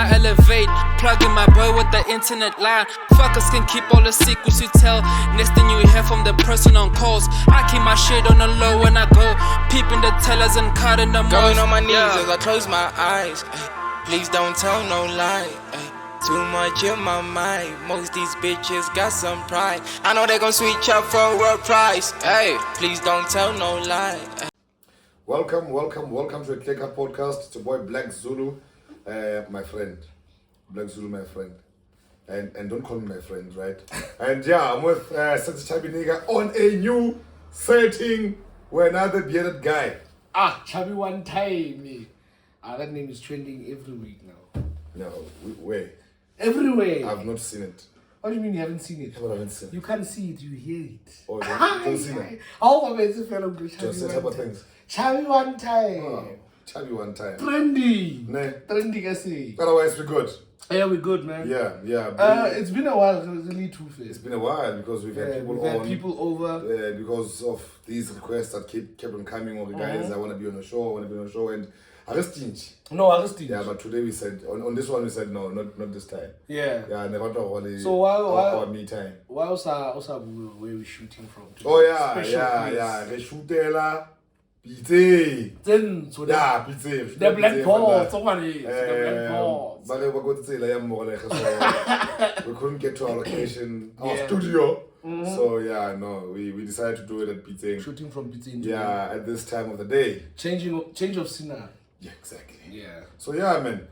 I elevate. Plugging my boy with the internet line. Fuckers can keep all the secrets you tell. Next thing you hear from the person on calls. I keep my shit on the low when I go. Peeping the tellers and cutting the Going on my knees as I close my eyes. Please don't tell no lie. Too much in my mind. Most these bitches got some pride. I know they gon' switch up for a price. Hey, please don't tell no lie. Welcome to the TheClearCupPodcast. It's your boy Black Zulu, my friend. Black Zulu, my friend. And don't call me my friend, right? And yeah, I'm with Setjhaba on a new setting with another bearded guy. Chubby one time. That name is trending every week now. No, wait. Everywhere. I've not seen it. What do you mean you haven't seen it? I haven't seen it. You can't see it, you hear it. Oh, you don't see it? How amazing fellow Just Setjhaba things. Chubby one time. Oh, Chubby one time. Trendy. Nah. Trendy, I say. Otherwise, we're good. Yeah, we're good, man. Yeah. It's been a while, really too fast. It's been a while because we've had people over. Because of these requests that kept on coming. Or the guys, I want to be on a show, and arresting. No, arresting. Yeah, but today we said on this one we said no, not this time. Yeah. Yeah, never talk about So why me time. Why also where we shooting from today? Oh yeah. They shoot there. Pizza. Senzo. Yeah, pizza. The black ball. Someone is the black ball. But we got to say we couldn't get to our location, our studio. Mm-hmm. So yeah, no, we decided to do it at pizza. Shooting from pizza. Yeah, at this time of the day. Change of scenery. Yeah, exactly. Yeah. So yeah, man,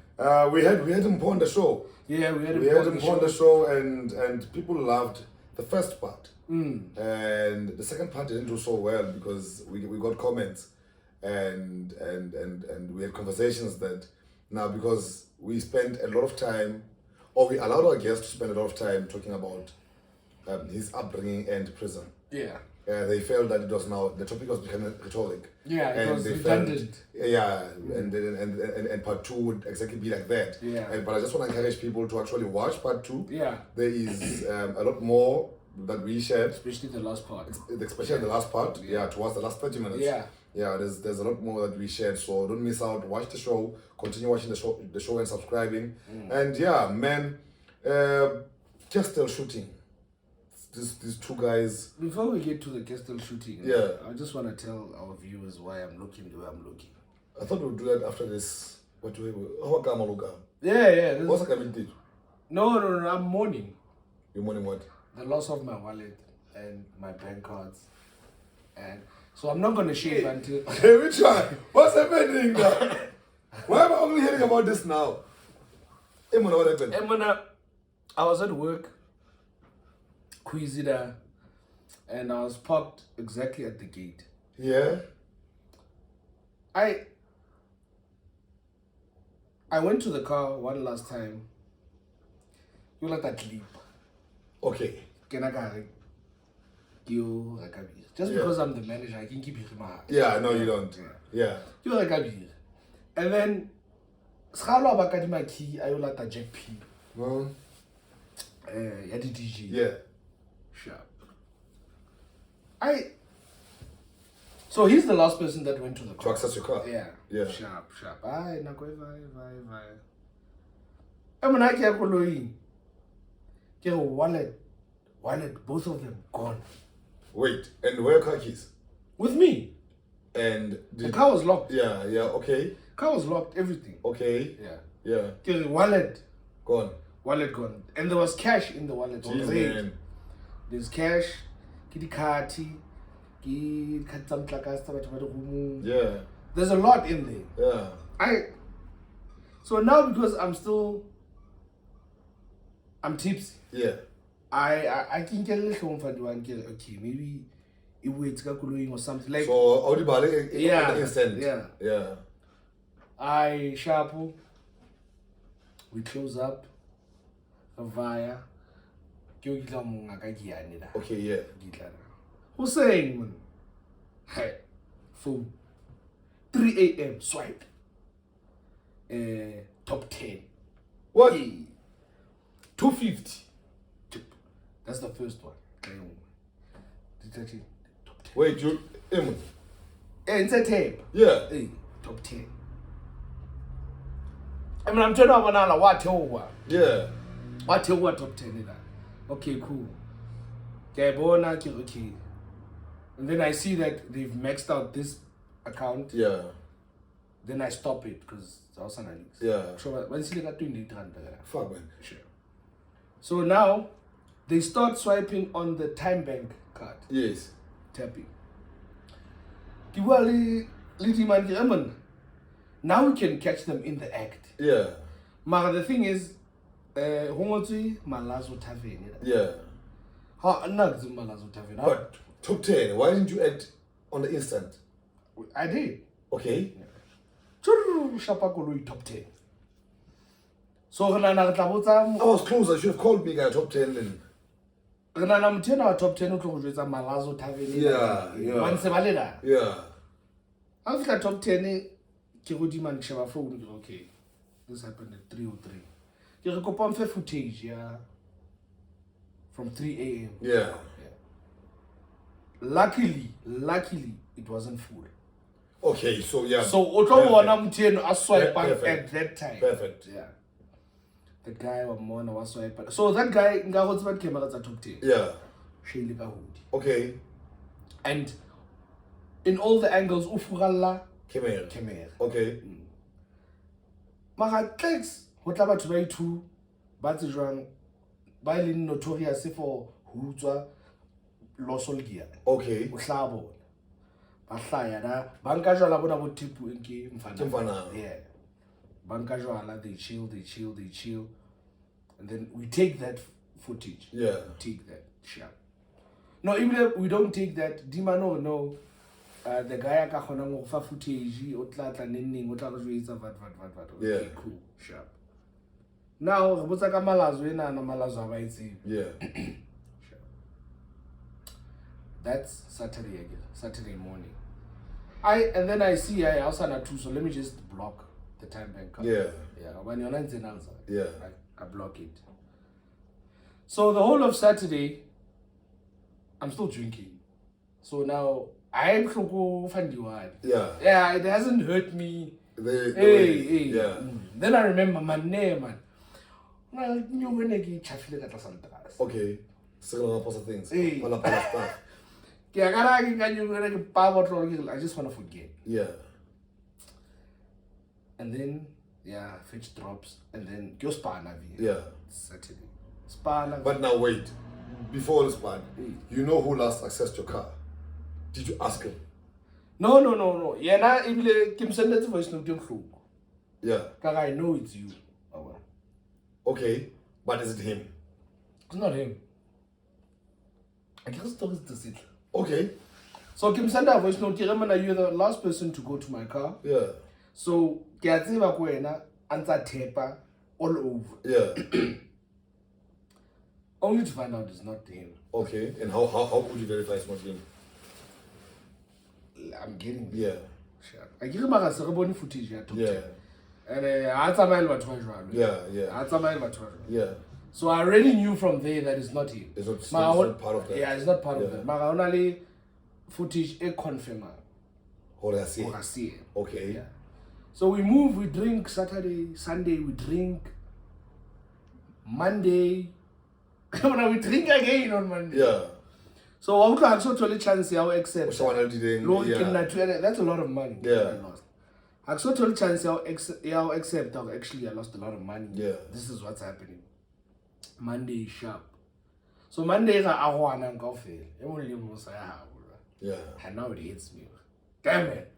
we had him on the show. Yeah, we had him on the show, and people loved the first part. And the second part didn't do so well because we got comments and we had conversations that now because we spent a lot of time, or we allowed our guests to spend a lot of time talking about his upbringing and prison. Yeah. They felt that it was now the topic was becoming rhetoric. Yeah, it and was they redundant. And part two would exactly be like that. Yeah. But I just want to encourage people to actually watch part two. Yeah. There is a lot more that we shared, especially the last part. Especially the last part. Yeah, towards the last 30 minutes. Yeah. Yeah, there's a lot more that we shared. So don't miss out. Watch the show. Continue watching the show and subscribing. And yeah, man, just still shooting. These two guys. Before we get to the Kestel shooting, I just want to tell our viewers why I'm looking the way I'm looking. I thought we'd do that after this. What do we? Yeah. What's the coming? No, I'm mourning. You're mourning what? The loss of my wallet and my bank cards, and so I'm not gonna shave until. Hey, we try. What's happening now? Why am I only hearing about this now? Hey, Mona, what happened? Hey, Mona, I was at work. Quizida, and I was parked exactly at the gate. Yeah. I went to the car one last time. You like that leap. Okay. Just because I'm the manager, I can keep it in my heart. Yeah, no, you don't. Yeah. You like a and then Schalo Abakadima key, I like that Jack P. Well. Yadi DG. Yeah. Sharp. So he's the last person that went to the car. To access your car? Yeah. Sharp. I'm an Ike Apolloine. Get a wallet, both of them gone. Wait, and where are car keys? With me. And the car was locked. Yeah, okay. Car was locked, everything. Okay. Yeah. Get a wallet. Gone. Wallet gone. And there was cash in the wallet. Jeez, man. There's cash, yeah. There's a lot in there. Yeah. So now because I'm tipsy. Yeah. I can get a little for the one okay, maybe it waits or something like so instant. Yeah. I sharp. We close up via okay, yeah. Who's saying, man? Hey, phone 3 a.m. swipe. Top 10. What? 250. That's the first one. Detective. Top 10. Wait, you it's a tape. Yeah. Top 10. I mean, I'm trying to banana what over. Yeah. What over top 10 in that. Okay, cool. Okay. And then I see that they've maxed out this account. Yeah. Then I stop it because it's also nice. Yeah. So when you got 20 rand. Fuck, man. Sure. So now they start swiping on the time bank card. Yes. Tapping. Now we can catch them in the act. Yeah. But the thing is, Malazo Tavern. Yeah. Malazo Tavern. But top 10, why didn't you act on the instant? I did. Okay. Top 10. So I was close. I should have called me guy top 10 then. I'm 10 or top 10 Malazo Tavern. Yeah. Once a Yeah. I was like top 10. Okay. This happened at 3:03. You can confirm footage, yeah. From 3 a.m. Yeah. Luckily, it wasn't full. Okay, so yeah. So I swipe at that time. Perfect. Yeah. The guy was swiping. So that guy came out at top 10. Yeah. Okay. And in all the angles, Ufuralla Came here. Okay. Mara clicks, what about to buy two? But it's wrong. Bailing notorious for Huzwa Losol gear. Okay. Uslabo. Baslaya, Bankajala would tipu in game. Yeah. Bankajala, they chill. And then we take that footage. Yeah. Take that shot. No, even if we don't take that, Dimano, no. The guy got on footage, Otlata, Ninning, Yeah. Cool, sharp. Now, what's like a Malazwina and a Malazwa? Yeah. That's Saturday morning. And then I see I also had two, so let me just block the time bank card. Yeah. When you're not in answer, Yeah. I block it. So the whole of Saturday, I'm still drinking. So now I'm so go find you. Yeah, it hasn't hurt me. Hey. Yeah. Then I remember my name, man. Well, you're gonna get chafile at some Okay. Still gonna post things. Hey. All the stuff. I just wanna forget. Yeah. And then fetch drops and then go spa Yeah. Saturday. Spa. But now wait. Before the span, you know who last accessed your car? Did you ask him? No. Yeah, now if Kim send that voice note to Yeah. because I know it's you. Okay, but is it him? It's not him. I guess stories to sit. Okay. So Kim send that voice note. You're the last person to go to my car. Yeah. So Kiaziva Kwena answer taper all over. Yeah. Only to find out it's not him. Okay, and how could you verify it's not him? I'm getting this. Yeah. Sure. I give him a ceremony footage here. Yeah. And I Yeah. So I already knew from there that it's not him. It's not part of that. Yeah, it's not part of that. But only footage a confirm. I see. Okay. Yeah. So we move, we drink Saturday, Sunday, we drink Monday. We drink again on Monday. Yeah. So I would also totally chance I'll accept. Yeah. That's a lot of money. Yeah. I lost. I saw total chance I'll accept. Actually, I lost a lot of money. Yeah. This is what's happening. Monday sharp. So Monday I want to go fail. Yeah. And now it hits me. Damn it.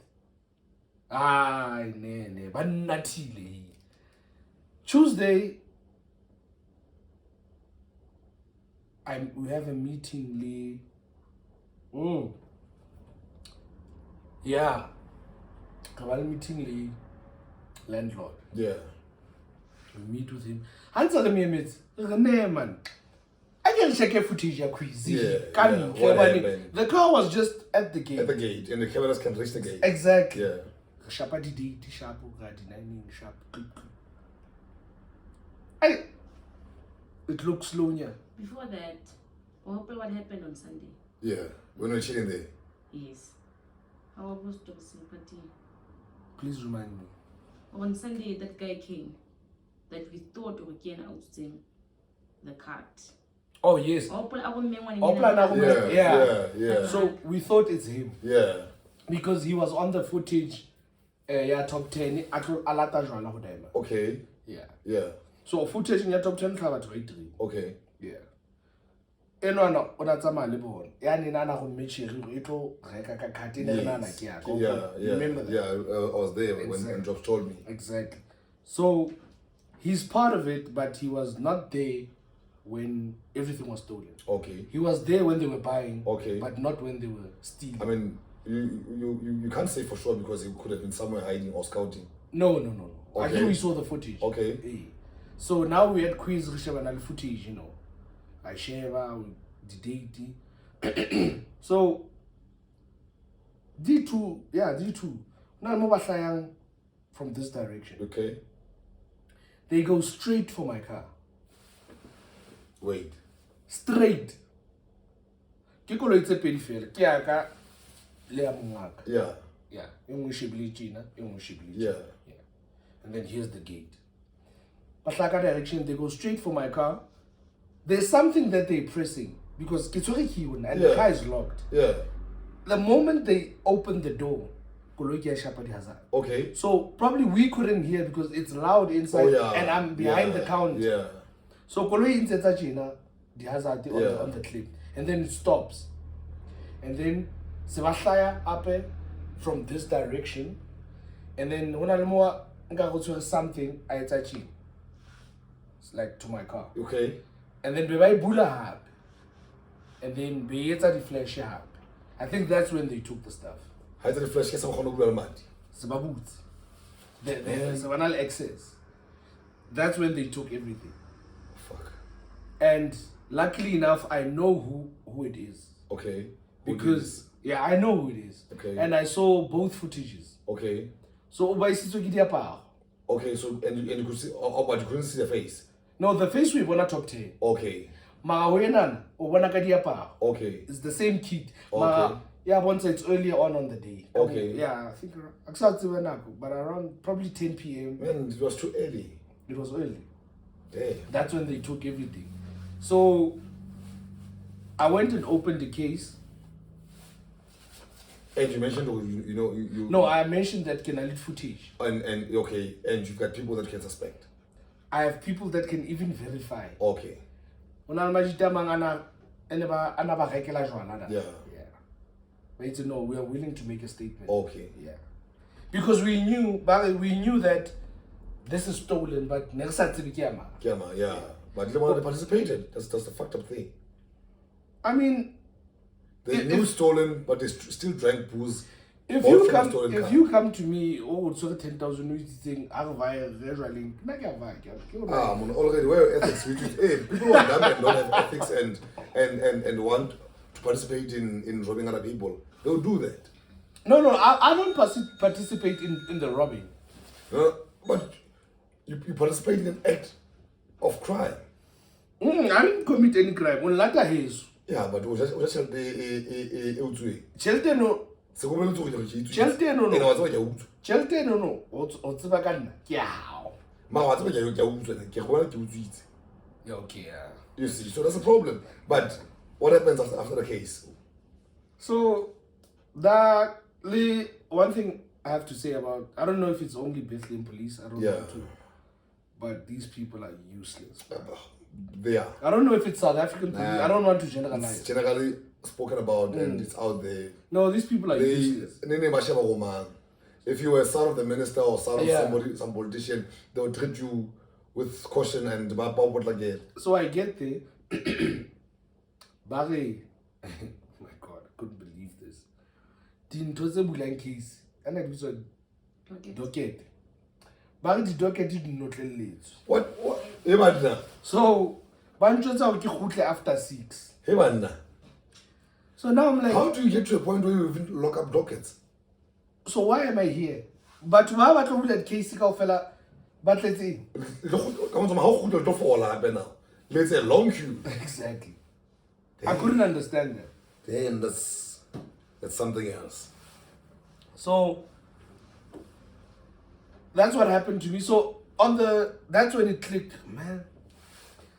But not Tuesday. We have a meeting, Lee. Yeah. Kabal meeting, Lee. Landlord. Yeah. We meet with him. Answer the mates. Man. I can check a footage of crazy. Yeah. What happened? The car was just at the gate. At the gate, and the cameras can reach the gate. Exactly. Yeah. Sharp. It looks slow here. Before that, what happened on Sunday? Yeah. When we were chilling there. Yes. How was the sympathy? Please remind me. On Sunday, that guy came. that we thought we can outsing the card. Oh yes. Yeah. So we thought it's him. Yeah. Because he was on the footage. Top 10. Okay. Yeah. Yeah. So footage in your top 10 cover 23. Okay. Yeah. Enwana ona tsama le bona. Ya nina na go metshiri e tlo reka ka card ene na na ke ya. Remember that? Yeah, I was there when Jobs told me. Exactly. So he's part of it, but he was not there when everything was stolen. Okay. He was there when they were buying. Okay. But not when they were stealing. I mean, you can't say for sure because he could have been somewhere hiding or scouting. No. Okay. I think we saw the footage. Okay. Yeah. So now we had quiz Rishabanal footage, you know. I share the date. So D2. Now mobile flying from this direction. Okay. They go straight for my car. Wait. Straight. Ke koloi tse pedi fela. Ke ya ka le ya mongaka. Yeah. Yeah. Engwe shebile tjena, engwe shebile tjena. Yeah. And then here's the gate. Bahlaka direction, they go straight for my car. There's something that they're pressing because and the car is locked. Yeah. The moment they open the door, koloi ke ya shapa di hazard. Okay. So probably we couldn't hear because it's loud inside and I'm behind the counter. Yeah. So koloi insetsa tjena di hazard on the clip. And then it stops. And then Sebahlaya up from this direction. And then when I more go to something, I touch it. It's like to my car. Okay. And then Beba Bula hab. And then Beyeta the flash hab. I think that's when they took the stuff. How did the flash get some mad? Sababut. There's a banal excess. That's when they took everything. Fuck. And luckily enough, I know who it is. Okay. Because I know who it is. Okay. And I saw both footages. Okay. So okay, so and you could see but you couldn't see the face. No, the face we wanna top 10. Okay. Okay. It's the same kid. Okay. Once it's earlier on the day. Okay. I think but around probably 10 p.m. Man, it was too early. It was early. Damn. That's when they took everything. So I went and opened the case. And you mentioned, you No, I mentioned that can I lead footage. And okay, and you've got people that can suspect. I have people that can even verify. Okay. Yeah. But no, we are willing to make a statement. Okay. Yeah. Because we knew that this is stolen, but next time Yeah. But they wanted to participated. That's the fucked up thing. I mean, they knew stolen, but they still drank booze. If you come to me, it's 10,000 thing, I'll buy a already where ethics, which is people who are dumb and don't have ethics and want to participate in robbing other people, they'll do that. No, I don't participate in the robbing. But you participate in an act of crime. I didn't commit any crime. Yeah, but we just Chelte no. Chelte no. Okay, yeah. You see, so that's a problem. But what happens after the case? So one thing I have to say about, I don't know if it's only Bethlehem police, I don't know too. But these people are useless. They are. I don't know if it's South African police. I don't want to generalize. It's generally spoken about and it's out there. No, these people are useless. If you were a son of the minister or son of some politician, they would treat you with caution and so I get there. Barry, oh my God, I couldn't believe this. Tintoze bulang case. And I was docket. Barry the docket did not let What? So, after 6. Hey, man. So now I'm like, how do you get to a point where you even lock up dockets? So why am I here? But why am I talking that case fella? But let's see. How could the door now? Let's say a long queue. Exactly. Damn. I couldn't understand that. Damn, that's something else. So that's what happened to me. So That's when it clicked, man.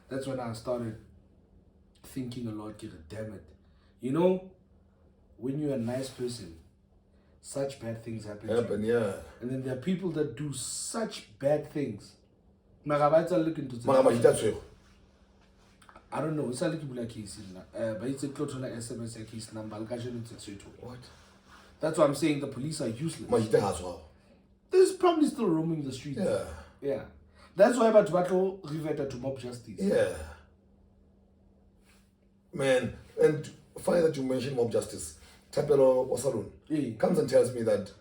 That's when I started thinking a lot, damn it. You know, when you're a nice person, such bad things happen to you. Yeah. And then there are people that do such bad things. I don't know. It's a little case, but it's a close to like SMS case number. What? That's why I'm saying the police are useless. They're probably still roaming the streets. Yeah. That's why battle reverted to mob justice. Yeah. Man, and funny that you mentioned mob justice. Tapelo Wasalun comes and tells me that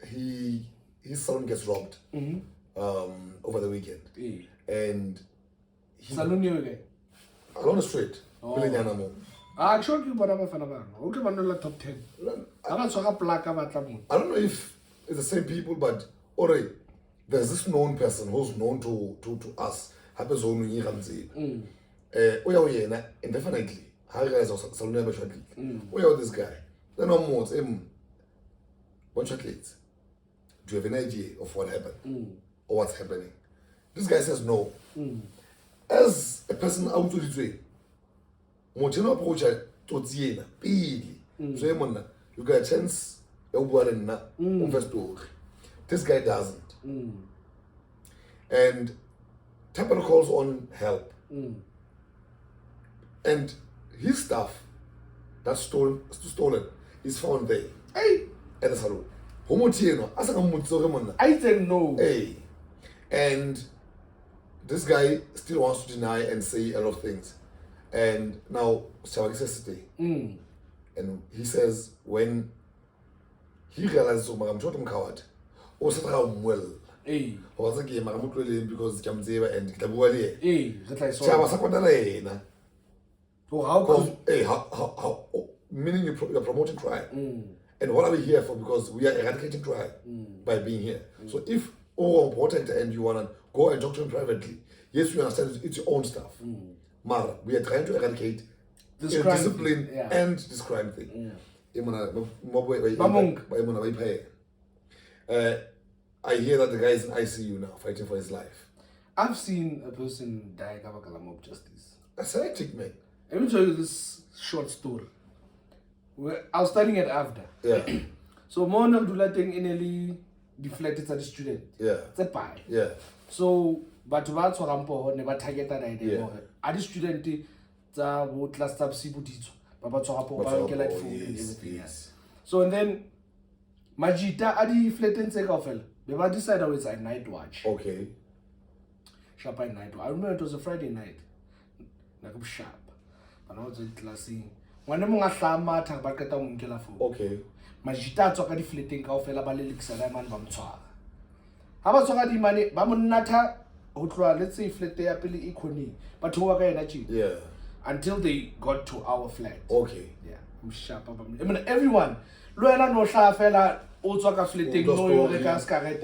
his salon gets robbed over the weekend. And he salon along the street. I showed you what I'm top 10. I don't know if it's the same people, but already there's this known person who's known to us. Happens only in Ramsey. Indefinitely. How guys are salon shortly. Where this guy? Then I'm more one shot late. Do you have an idea of what happened or what's happening? This guy says no. As a person out to the way, Motino approach to Ziena, Pili, Zemona, you got a chance, this guy doesn't. And Tapper calls on help. And his stuff that's stolen is found there. Hey! At the salon. I said no. Hey. And this guy still wants to deny and say a lot of things. And now Setjhaba says today. And he says when he realizes I'm short of coward. Also well. Hey. Because Jamzeva and Kitabuali. Hey, how meaning you're promoting crime. And what are we here for? Because we are eradicating crime by being here. So if important and you want to go and talk to him privately, yes, we understand it's your own stuff. Mara, we are trying to eradicate this discipline and this crime thing. I hear that the guy is in ICU now, fighting for his life. I've seen a person die of mob justice. That's hectic, man. Let me tell you this short story. I was studying at AFDA. Yeah. So one of the thing initially deflected at the student. Yeah. It's a pie. Yeah. So but what's what I'm never target that idea. Are the student the class tab sibutito. But like food and everything else. So and then Majita adi flatten take off. They were decided it's a night watch. Okay. Sharp at night. I remember it was a Friday night. Like sharp. But I was in classing. When I'm a summer, Tabakata Munkela food. Okay. Majita took a deflating off a balilics and I'm Bamtua. How about the money? Bamunata, let's say flat their pili equally, but who are energy? Yeah. Until they got to our flat. Okay. Yeah. I'm sharp. I mean, everyone. Luella no fella, also a flating, no, the cascaret.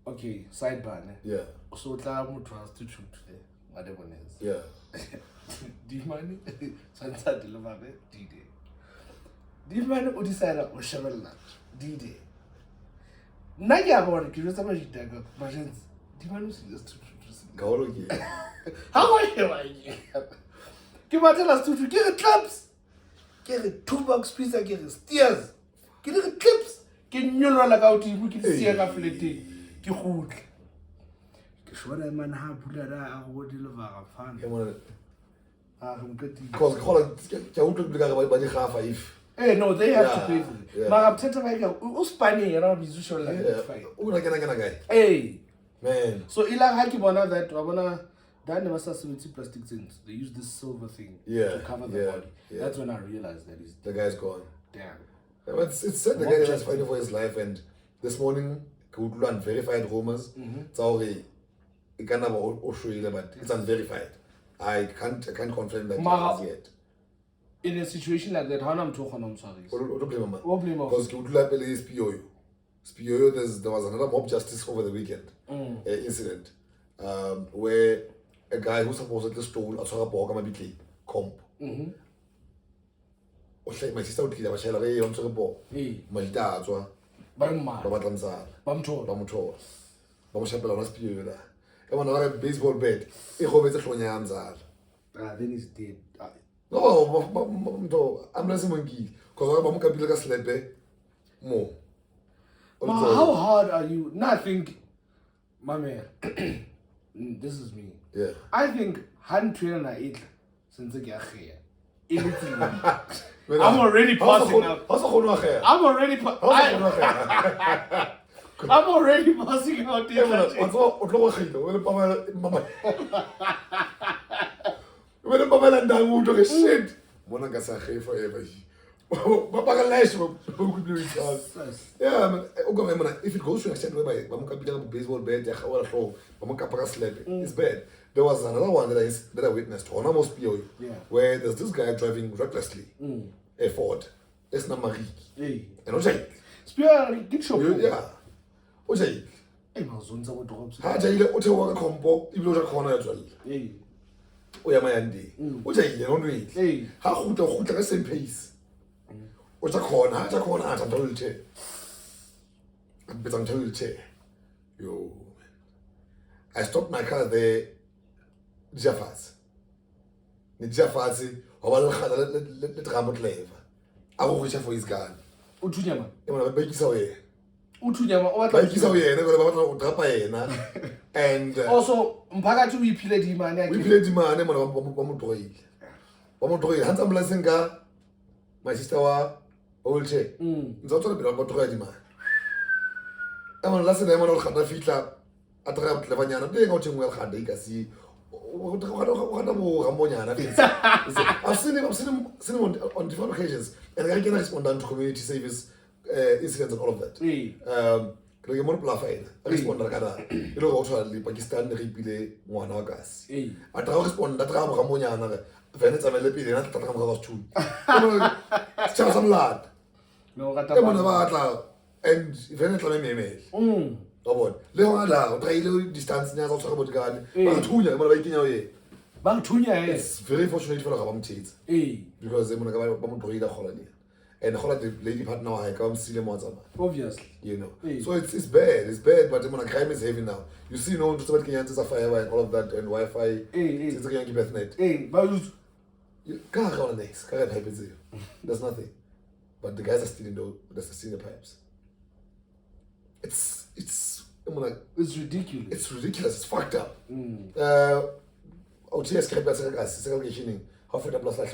Okay, sidebar. Yeah. So, Tamu transtitute today. Whatever it is. Yeah. Do you mind? Sansa deliver D-Day. Do you mind what decided or Shabella? D-Day. Naga about curious about it. Machines. Do you mind to Go how are you? Give us to get the clubs. Get the $2 pizza, get the steers. Get the clips. Get you like out in wicked steer affiliate. Get hood. Sure, man, how put that out would deliver a fan. Hey, no, they have to pay for it. But I'm telling you, who's funny around his usual life? Hey, man. So, Ila Hakibona that Rabona that never says 70 plastic things. They use this silver thing to cover the body. Yeah. That's when I realized that the guy's gone. Damn. It's said the guy is fighting for his life, and this morning, Kudlan verified rumors. It's already. It can't have but it's unverified. I can't confirm that yet. In a situation like that, how am I talking? I'm sorry. Because Spioyo, there was another mob justice over the weekend incident where a guy who supposedly stole a Bheki comp. My sister would kill a Bamma. Babatlamzala. Bamthola. Bamuthola. Bamushapela unasphiwe la. Ebona la baseball bat. Ihobetse hlonya yamzala. Then he's dead. No, I'm not saying because I'm going to sleep more. How hard are you? No, I think, my man, this is me. Yeah. I think hand-trainer na it since I get here. I'm already passing out. I'm already passing out. When Papa and I would talk shit, one of us are here forever. Papa lash will be yeah, if it goes to an extent whereby Mamaka baseball bed, Mamaka sleep, it's bad. There was another one that I witnessed on almost PO, where there's this guy driving recklessly, a Ford, it's not Marie, and Ojay. Yeah, Ojay. Hajay, Ottawa compo, Ibloja corner as well. Uyamayandi ujayile nonwile ha khuta ka same pace uta khona athi ndolithe abetsa ndolithe yo I stopped my car there Jafas ni Jafas waba le khala le trambo clever ako reach for his gun uthunyama yena bayikisa wena uthunyama bayikisa yena ngoba batla udrapa yena and also mphakathi uyiphile di imani yakhe uyiphile di imani mona bamodroyile hansi ambulance nga my sister wa wheelchair nzothola bila bamodroyile di imani amona la sena mona ukhanda fitla atra butlevanyana benga uthi ngwe khanda ikasi ukhanda bo ramonyana I've seen him on different occasions and I can respond to community service incidents and all of that ke mo pla faena responda ka da ile go tswa le Pakistan re ipile ngwana wa kasi a tra responda tra mo gamonyana re vene tsa mele pile na tra mo ga batho tsa some lad no ga ta bona ba tla and vene tla memele ba bona le ho ala o tra ile distance nya tsa tswa go botikane ba thunya mo ba ikenya ye ba thunya ye it's very fortunate for ga ba mthetsi because mo ga ba mo droida khola le and the lady partner I come see them once obviously you know so it's bad but when crime is heavy now you see no to somebody can enter fire and all of that and Wi-Fi it's a young Bethnet but you can't go on next can't help it there's nothing but the guys are stealing the pipes it's ridiculous it's fucked up OTS segregation how for the plus like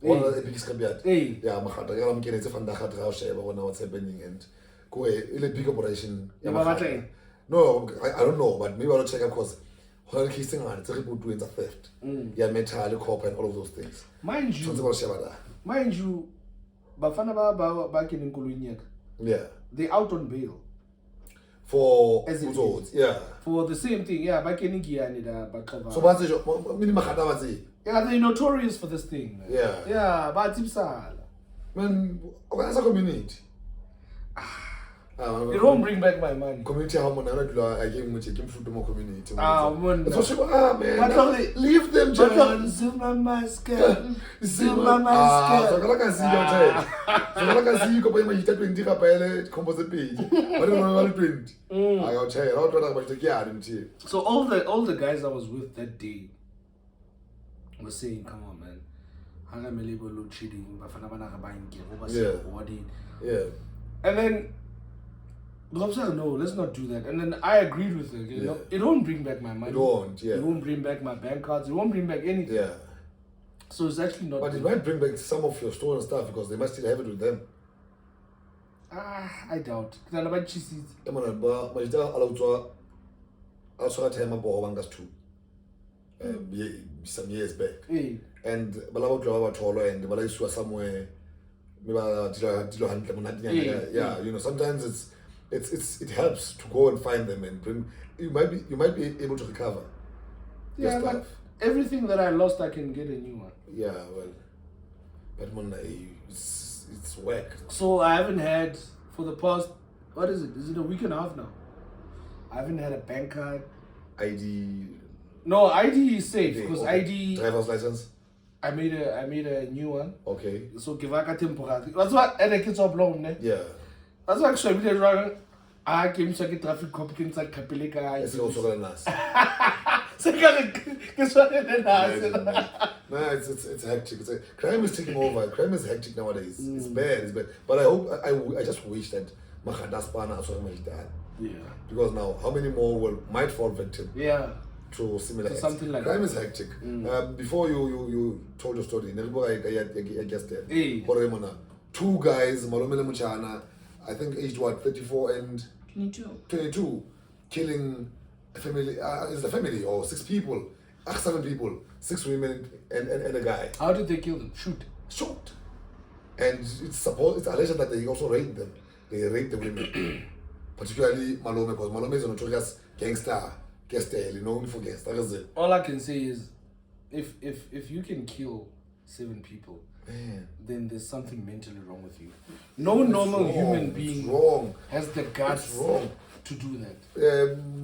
one of the biggest caveat. Yeah, I'm getting it from the hard share what's happening and go a big operation. No, I don't know, but maybe I'll check because whole kissing on it's a report doing the theft. Yeah, metal, copper, and all of those things. Mind you, Bafana back in Kulunya. Yeah. They out on bail. For yeah. For the same thing, yeah, back in India Bakava. So what's the yeah, they're notorious for this thing. Man. Yeah, but it's man, as a community. It won't bring back my money. Community I gave him food to more community. Man. Man, leave them, John. Zuma mask. Zuma mask. So I can see your time. So I can see you go by my 20 kapele composite page. I don't know what 20. I got tell you, I don't know about the yard. So all the guys I was with that day was saying, come on, man. Hanga melebo load cheating, bafana bana ga banke, yeah. And then Glob said, no, let's not do that. And then I agreed with it. You know, it won't bring back my money. It won't, yeah. It won't bring back my bank cards. It won't bring back anything. Yeah. So it's actually not. But it might bring back some of your stolen stuff because they must still have it with them. I doubt. Because I'm about cheese. Some years back. And Balaba Tolo and Malaysia somewhere. Yeah, you know, sometimes it helps to go and find them and bring. You might be able to recover. Yeah, but everything that I lost, I can get a new one. Yeah, well, but it's whack. So I haven't had for the past, what is it? Is it a week and a half now? I haven't had a bank card. ID. No, ID is safe because ID. Driver's license. I made a new one. Okay. So give a temporary. That's what and the kids are blown, ne? Yeah. That's actually really wrong. I came to get traffic cop can say Capelica. It's also very nice. No, it's hectic. Crime is taking over. Crime is hectic nowadays. It's bad. It's bad. But I just wish that Mahandaspana also made that. Yeah. Because now, how many more might fall victim? Yeah. To similar to something like crime that. Is hectic. Before you told your story, I guess that. Hey. 2 guys, Malomele Muchana, I think aged what, 34 and 22, killing a family. Is a family or 6 people, 7 people, 6 women and a guy. How did they kill them? Shoot. And it's alleged that they also raped them. They raped the women, particularly Malome, because Malome is a notorious gangster, known for gangsterism. All I can say is, if you can kill 7 people, man, then there's something mentally wrong with you. No normal human being has the guts to do that.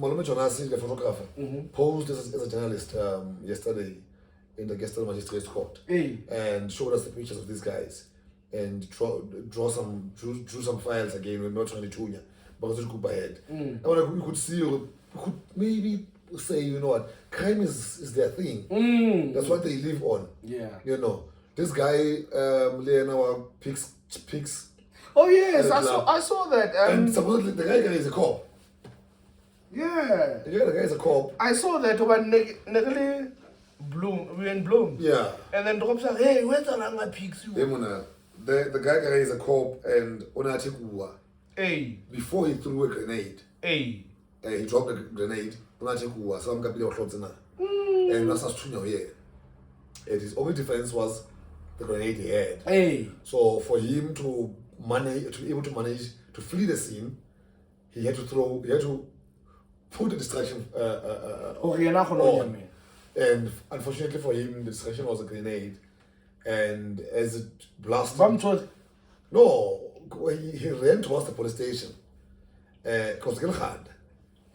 Malome Jonasi, the photographer, posed as a journalist yesterday in the Gestal Magistrates Court, and showed us the pictures of these guys and drew some files again. We're not trying to tunya, but it's good ahead. And you could see, you could maybe say, you know what, crime is their thing. That's what they live on. Yeah. You know, this guy, Leonard picks. Oh yes, I saw that. And supposedly the guy is a cop. Yeah. The guy is a cop. I saw that when Negli Bloom. Yeah. And then Drop said, hey, where's the Langa pigs? The guy is a cop and Onatikua. Hey. Before he threw a grenade. Hey. He dropped a grenade. Onatikua. So I'm going to be a and that's not here. And his only defense was the grenade he had. Hey. So for him to be able to manage to flee the scene, he had to put the distraction on. And unfortunately for him, the distraction was a grenade. And as it blasted, he ran towards the police station.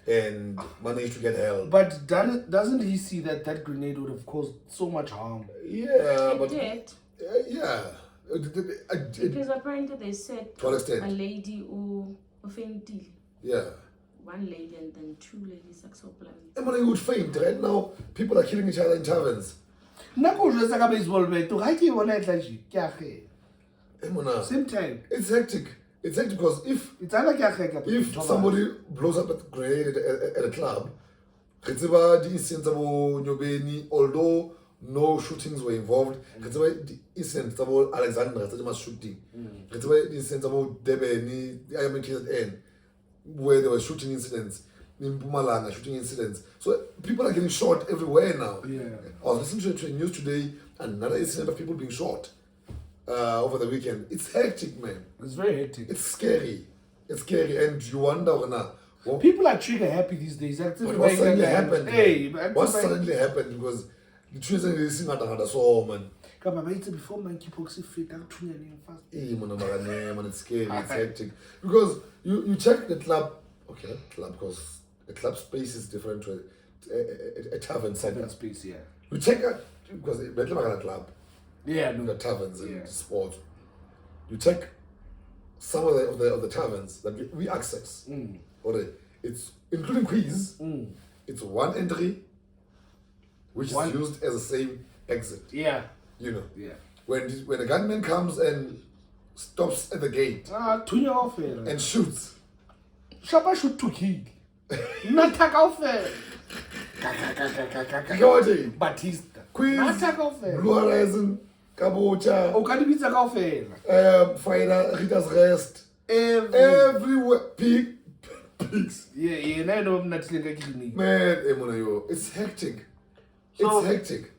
And managed to get help. But doesn't he see that grenade would have caused so much harm? Yeah, It did. Yeah. Because apparently they said to what extent? A lady who fainted. Yeah. 1 lady and then 2 ladies accepted. You would faint. Right now, people are killing each other in taverns. Same time. It's hectic. It's hectic because if somebody blows up a grenade at a club, although no shootings were involved, the incident about Alexandra shooting, the incident about Debeni, I am at end, where there were shooting incidents, in Pumalanga, shooting incidents. So people are getting shot everywhere now. Yeah. I was listening to the news today, another incident of people being shot over the weekend. It's hectic, man. It's very hectic. It's scary. And you wonder people are trigger happy these days. What suddenly happened? What suddenly happened? Because the truth is so man. Before monkeypox Man, it's scary. It's hectic. Because you check the club, because a club space is different to a tavern center. Space, yeah. You check it because it's a club. Yeah, no. The taverns and sport. You check some of the taverns that we access. It's including quiz. It's one entry, which is used as the same exit. Yeah. You know. Yeah. When a gunman comes and stops at the gate and shoots. Shaba shoot to kill. Not take off Batista. Quiz. Not take off Blue Horizon. Kabocha. Fire, Rita's Rest. Everywhere. Pigs. Yeah, Man, it's hectic. It's hectic.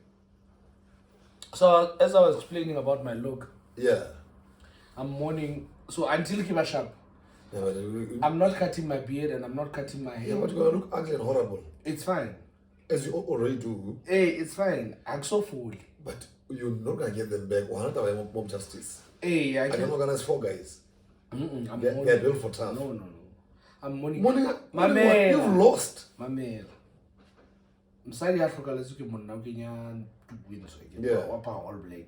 So, as I was explaining about my look, yeah, I'm mourning. So, until Kibashab, I'm not cutting my beard and I'm not cutting my hair. Yeah, but you're going to look ugly and horrible. It's fine. As you already do. Hey, it's fine. I'm so full. But you're not going to get them back. 100 more justice. Hey, I can organize 4 guys. They're built for tough. No. I'm mourning. My man. You've lost. My man. I'm sorry I forgot to get my all black.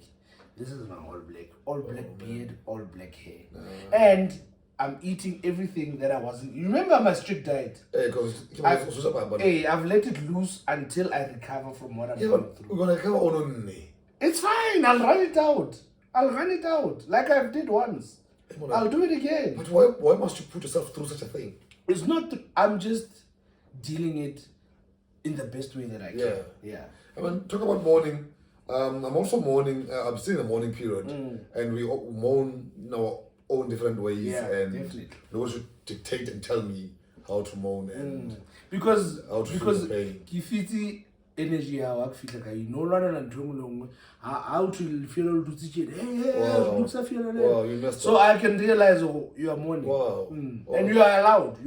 This is my all black. All black beard, all black hair. And I'm eating everything that I wasn't. You remember my strict diet? I've let it loose until I recover from what I'm going through. We're gonna recover on. It's fine. I'll run it out. Like I did once. I'll do it again. But why must you put yourself through such a thing? It's not. I'm just dealing it in the best way that I can. Yeah. I mean, talk about mourning. I'm also mourning. I'm still in the mourning period, and we mourn in our own different ways. Yeah, and definitely. No one should dictate and tell me how to mourn and because how to feel the pain. Kifiti energy how I feel like you know rather than drum how to feel all to teach it. You messed so up. I can realize you are mourning. Wow. And you are allowed.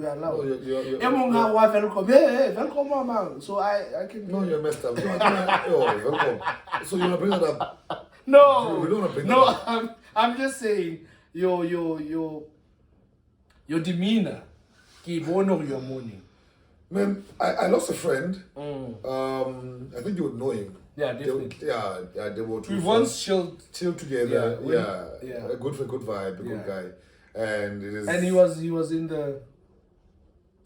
Welcome, mama. So I can. No, you're messed up. Welcome. So you wanna bring that up? No. We don't wanna bring no. that up. I'm just saying your demeanor. You're mourning. Man, I lost a friend. I think you would know him. Yeah, definitely. They were two. We once chilled together. Yeah. A good vibe, a good guy. And it is. And he was in the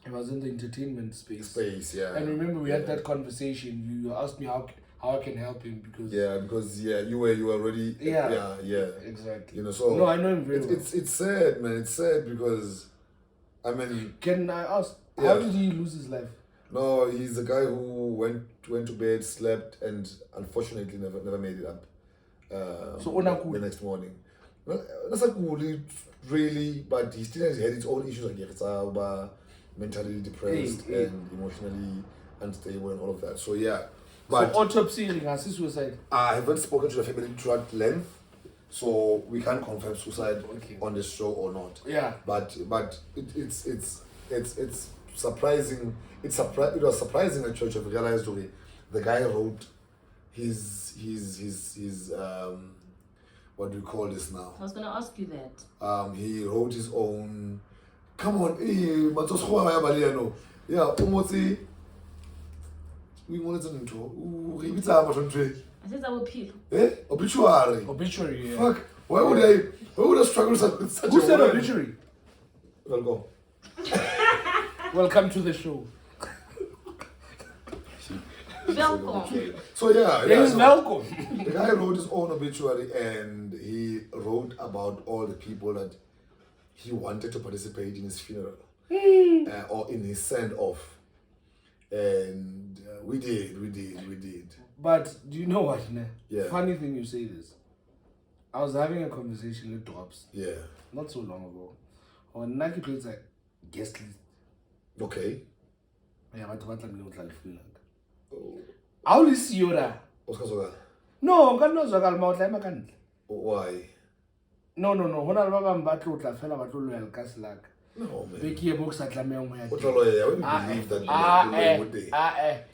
entertainment space. And remember we had that conversation. You asked me how I can help him because you were already exactly. You know, so no, I know him very well. It's sad, man. It's sad because I mean, can I ask how did he lose his life? No, he's the guy who went to bed, slept, and unfortunately never made it up. The next morning. That's like really, but he still had his own issues like mentally depressed and emotionally unstable and all of that. So yeah. But so autopsy suicide. I haven't spoken to the family throughout length, so we can't confirm suicide on this show or not. Yeah. But it's surprising. It was surprising at church. I realized the guy wrote his what do you call this now? I was gonna ask you that. He wrote his own. Come on, yeah, we wanted to I said I will peel. Obituary. Yeah. Fuck. Why would I struggle with such Who a said word? obituary? Well, go. Welcome to the show. Welcome. So yeah, so welcome. The guy wrote his own obituary and he wrote about all the people that he wanted to participate in his funeral or in his send-off. And we did. But do you know what, ne? Yeah. Funny thing you say this. I was having a conversation with Drops. Yeah. Not so long ago. On Nike plays like guest list. Okay. Yeah, but what I'm going to I only see you there. No, God knows what I'm out. Why? No. When I'm battle, I fell about loyal castle. No, man. Bheki Qele Zandi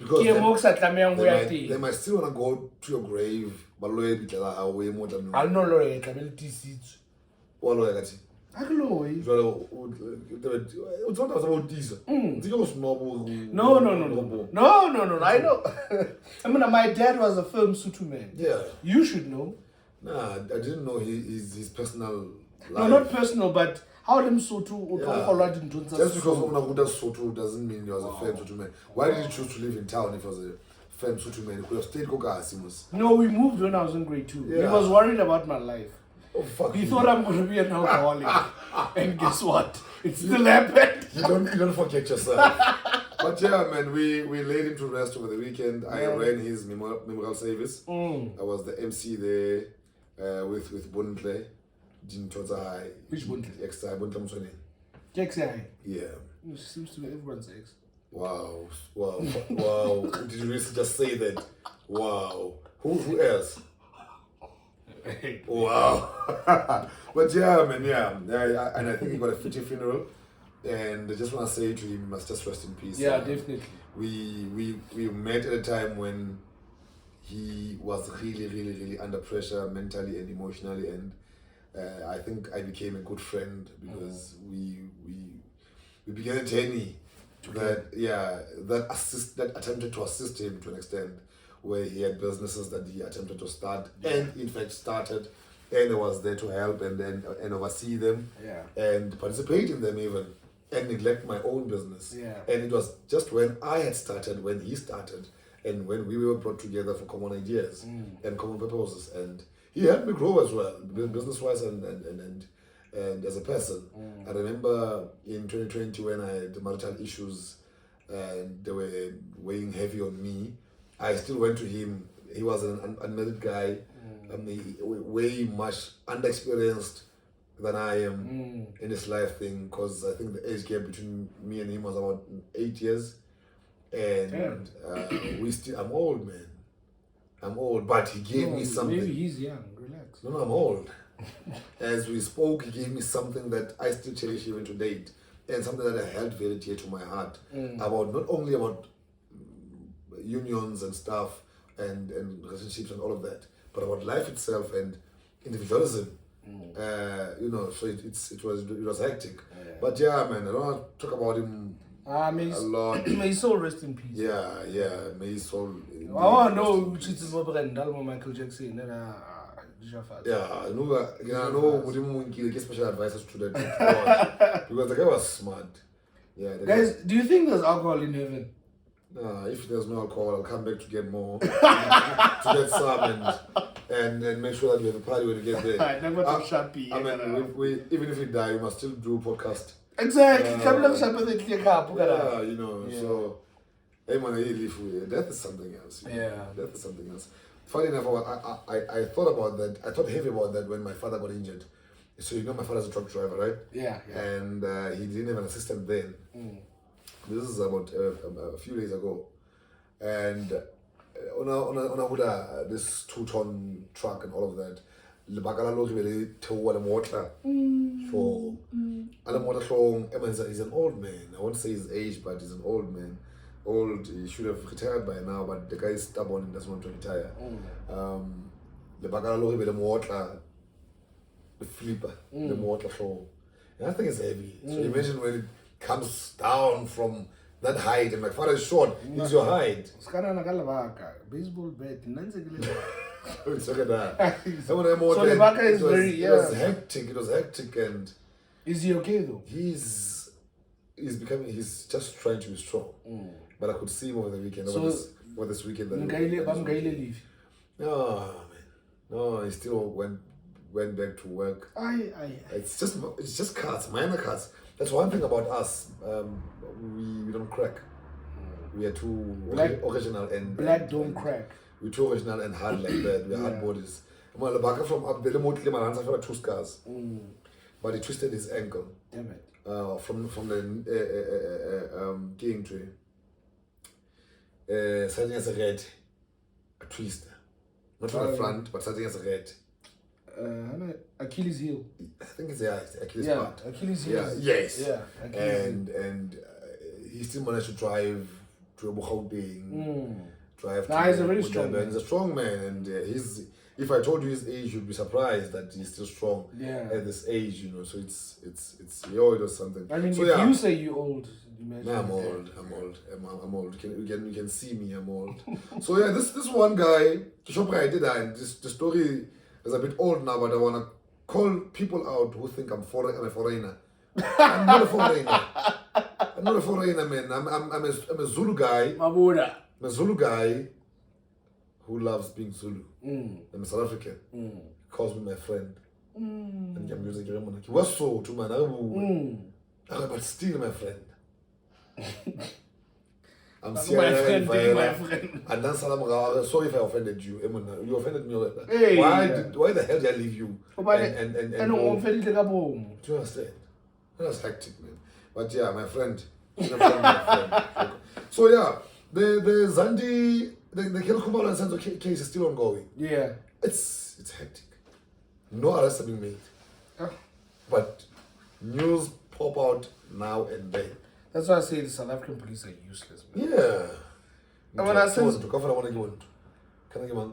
Khumalo. They might still want to go to your grave, but I'll no lawyer, I will teach it. What lawyer? No. I know. I mean, my dad was a film sutu man. Yeah. You should know. Nah, I didn't know his personal life. No, not personal, but how them sutu. Just because Unaguda sutu doesn't mean he was a film sutu man. Why did you choose to live in town if he was a film sutu man? He could have stayed Kokasimus. No, we moved when I was in grade 2. Yeah. He was worried about my life. Oh, fuck. He thought I'm going to be an alcoholic. And guess what? It still happened. You don't forget yourself. But yeah, man, we laid him to rest over the weekend. I ran his memorial service. I was the MC there with Buntle. Which Buntle? Ex-I Buntle Mswene. Ex-I? Yeah. It seems to be everyone's ex. Wow. Did you really just say that? Wow. Who else? Wow. But yeah, man, and I think he got a fitting funeral. And I just want to say to him, he must just rest in peace. Yeah, definitely. We met at a time when he was really, really, really under pressure mentally and emotionally, and I think I became a good friend because we began a journey that attempted to assist him to an extent, where he had businesses that he attempted to start and in fact started, and I was there to help and oversee them, and participate in them even, and neglect my own business. And it was just when I had started, when he started, and when we were brought together for common ideas and common purposes, and he helped me grow as well, business-wise and as a person. I remember in 2020 when I had marital issues and they were weighing heavy on me, I still went to him. He was an unmarried guy, way much underexperienced than I am in his life thing, because I think the age gap between me and him was about 8 years. And I'm old, man. I'm old, but he gave me something. Maybe he's young, relax. No, I'm old. As we spoke, he gave me something that I still cherish even to date, and something that I held very dear to my heart, about not only about unions and stuff and relationships and all of that, but about life itself and individualism. So it was hectic. But yeah, man, I don't want to talk about him a lot. May his soul rest in peace. Yeah, may his soul. Oh no, it's Michael Jackson. Yeah, I know special advice to that because the guy was smart. Yeah, guys, do you think there's alcohol in heaven? If there's no alcohol, I'll come back to get more, to get some, and make sure that we have a party when we get there. I never talk sharpie. I mean, even if we die, we must still do podcast. Exactly. So, hey man, death is something else. Death is something else. Funny enough, I thought about that. I thought heavy about that when my father got injured. So my father's a truck driver, right? Yeah. And he didn't have an assistant then. This is about a few days ago, and on this 2-ton truck and all of that. He's an old man. I won't say his age, but he's an old man. Old, he should have retired by now, but the guy is stubborn and doesn't want to retire. The flipper, the motor flow. And I think it's heavy. So imagine when it comes down from that height, and my father is short, he's your height. Baseball bat. Look at that. So the Baka is very, It was hectic. It was hectic, and is he okay though? He's just trying to be strong. But I could see him over the weekend. Over this weekend. No, he still went back to work. It's just cuts, minor cuts. That's one thing about us. We don't crack. We are too original and black don't crack. We're too original and hard like that. We're hard bodies. From up the remote I had 2 scars. But he twisted his ankle. Damn it. From the king tree. Starting as a red, a twister. Not from the front, but starting as a red. Achilles heel. I think it's Achilles part. Achilles heel. Yes. Yeah. And he still managed to drive to a Gauteng. He's a very strong man. He's a strong man, and if I told you his age, you'd be surprised that he's still strong at this age, So it's it was something. I mean, so, if you say you're old, imagine. I'm old. I'm old. You can see me. I'm old. So yeah, this one guy, I did that, and the story is a bit old now, but I wanna call people out who think I'm a foreigner. I'm not a foreigner. I'm not a foreigner, man. I'm a Zulu guy. Mabuda. I'm a Zulu guy who loves being Zulu. I'm a South African. He calls me my friend. And I'm music. He was so to man. But still my friend. I'm my friend. And then sorry if I offended you. You offended me. Hey, why the hell did I leave you? And do you understand? That was hectic, man. But yeah, my friend. So yeah, the Zandi, the Qele Khumalo and Senzo case is still ongoing. Yeah. It's hectic. No arrests have been made. But news pop out now and then. That's why I say the South African police are useless, man. Yeah. And when I say can I give one?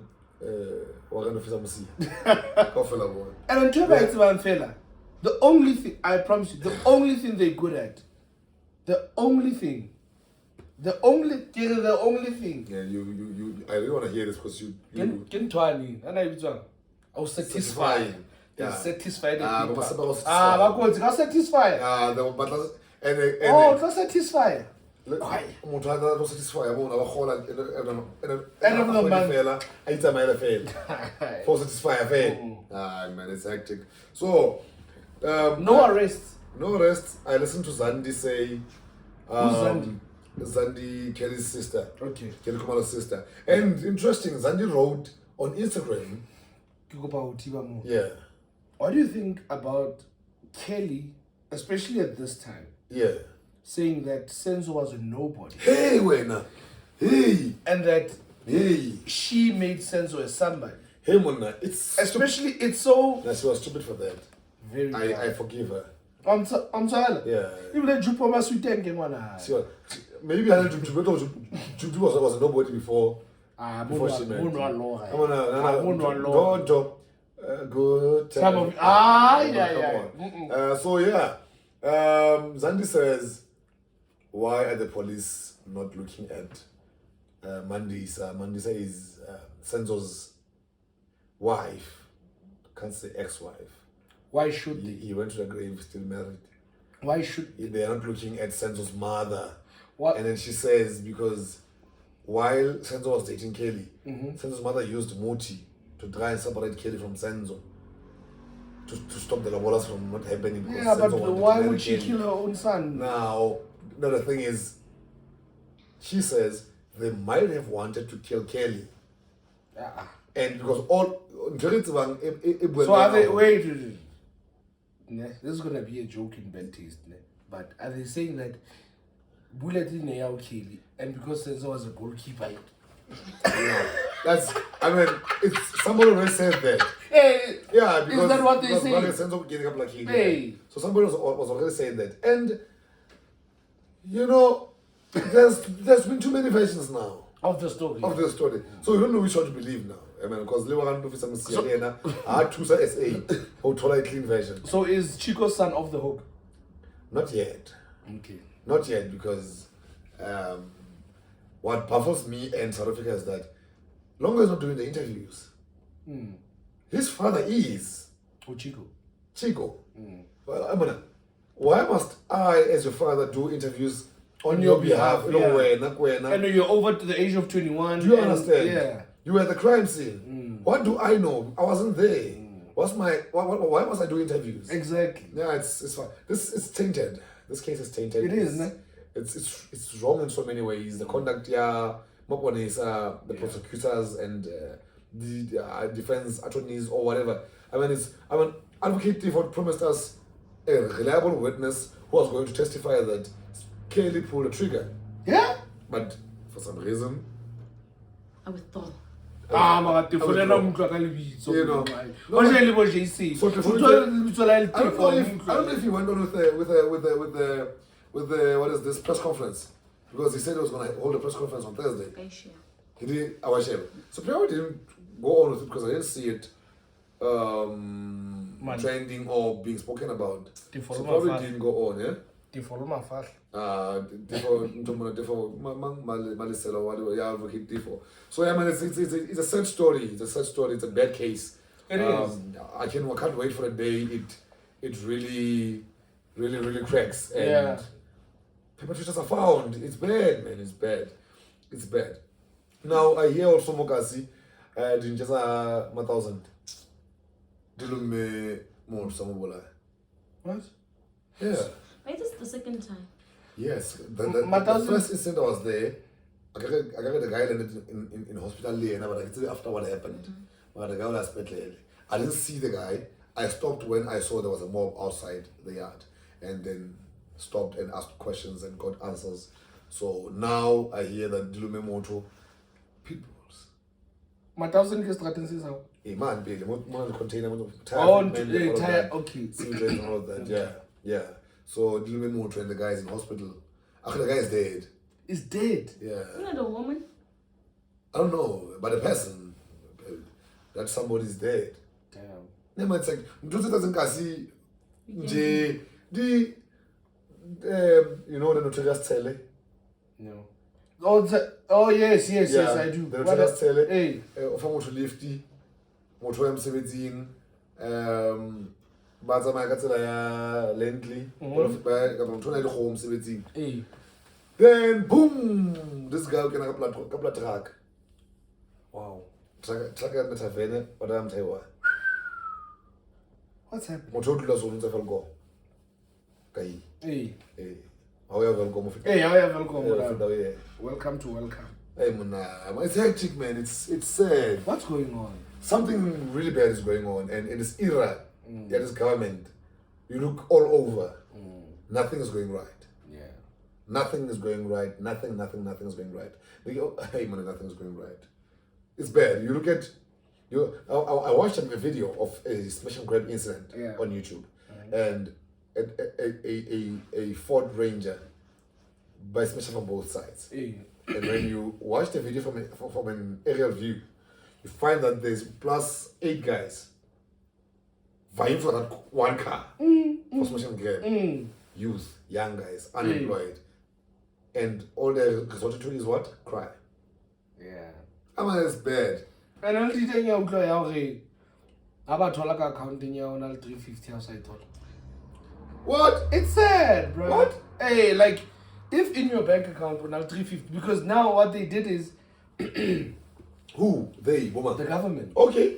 And on top of it, fella, the only thing, I promise you, the only thing they're good at, the only thing. Yeah, you. I really want to hear this because you. Oh, satisfied. Yeah. Satisfied. Satisfied. Satisfied. And Satisfied. motho a tlo satisfy mo na ba gola End of the month. fela a itsamaya fela for satisfy fela. Man, it's hectic. So No arrests. No arrests. I listened to Zandi say Who's Zandi? Zandi Khele's sister. Okay. Khele Khumalo's sister. And interesting, Zandi wrote on Instagram. Yeah. What do you think about Kelly, especially at this time? Yeah. Saying that Senzo was a nobody. Hey, wena. Hey. And that she made Senzo a somebody. Hey, Mona. Especially, it's so... She was stupid for that. Very I forgive her. I'm sorry. Yeah. Even the Jupoma Sweeten maybe I Jupu was a nobody before she met. Good time. So yeah. Zandi says, why are the police not looking at Mandisa? Mandisa is Senzo's wife. Can't say ex-wife. Why should they? He went to the grave still married. Why should they are not looking at Senzo's mother? What? And then she says, because while Senzo was dating Khele, Senzo's mother used Muti to try and separate Khele from Senzo. To stop the lobolas from not happening. Yeah, but why would she kill her own son? Now, the thing is, she says they might have wanted to kill Khele. And because all... So are they... Wait. This is going to be a joke in bad taste. But are they saying that bullet in Khele, and because Senzo was a goalkeeper... That's, it's somebody already said that. Hey, yeah, because is that what they say? Senzo getting up like he did. So somebody was already saying that. And, there's been too many versions now. Of the story. So you don't know which one to believe now. Because Tusa SA, who told a clean version. So is Chico's son off the hook? Not yet. Okay. Not yet, because what baffles me and South Africa is that Longo is not doing the interviews. His father is. Oh, Chico. Well, why must I, as your father, do interviews on your behalf? And you're over to the age of 21. Do you understand? Yeah. You were at the crime scene. What do I know? I wasn't there. Why must I do interviews? Exactly. Yeah, it's fine. This is tainted. This case is tainted. It is, isn't it? It's wrong in so many ways. The conduct, the prosecutors and the defense attorneys or whatever. Advocate Clifford promised us a reliable witness who was going to testify that Khele pulled the trigger. Yeah? But for some reason... I withdraw. I don't know if he went on with the what is this press conference, because he said he was going to hold a press conference on Thursday. He did. So probably didn't go on with it because I didn't see it trending or being spoken about. So probably didn't go on. Yeah. So it's a sad story. It's a bad case. It is. I can't wait for the day it really cracks and yeah. perpetrators are found. It's bad, man. It's bad. Now I hear also Mokasi didn't just 1,000. Dilume more Samobola. What? Yeah. Wait, this is the second time. Yes. The first instant I was there, I got the guy landed in hospital there, but I said after what happened. But the guy was I didn't see the guy. I stopped when I saw there was a mob outside the yard, and then stopped and asked questions and got answers. So now I hear that Dilume Moto pitbulls. 1,000 ke strategies how? Man, baby, one container, tire, okay. And all of that, yeah. So Dilume Moto and the guy is in hospital. Actually, the guy is dead. Is dead? Yeah. You're not a woman? I don't know, but the person, that somebody is dead. Damn. Yeah, man, it's like, Mtutu doesn't see you know the notorious Tele? No. Oh yes, I do. The notorious Tele. Hey. From to lifty. motho wa mosebetsing ba tsamaya ka tsela ya Lendley motho na le go mosebetsing then boom this guy can ka truck wow truck ya metavene ba da mthaiwa what's happening motho o dula so ntse fa go kai how you welcome welcome to welcome hey mona it's hectic man it's sad what's going on something really bad is going on and in this era yeah this government you look all over nothing is going right nothing is going right nothing is going right hey man nothing is going right it's bad you look at I watched a video of a special grade incident on YouTube and a Ford Ranger by special from both sides and when you watch the video from an aerial view you find that there's plus 8 guys vying for that one car for special grade youth young guys unemployed and all they resorted to is what? Cry. I mean it's bad. And I'll tell you about Tolaka accounting your own 350 outside thought. What? It's sad, bro. What? Hey, like if in your bank account on 350 because now what they did is who? They, woman. The government. Okay.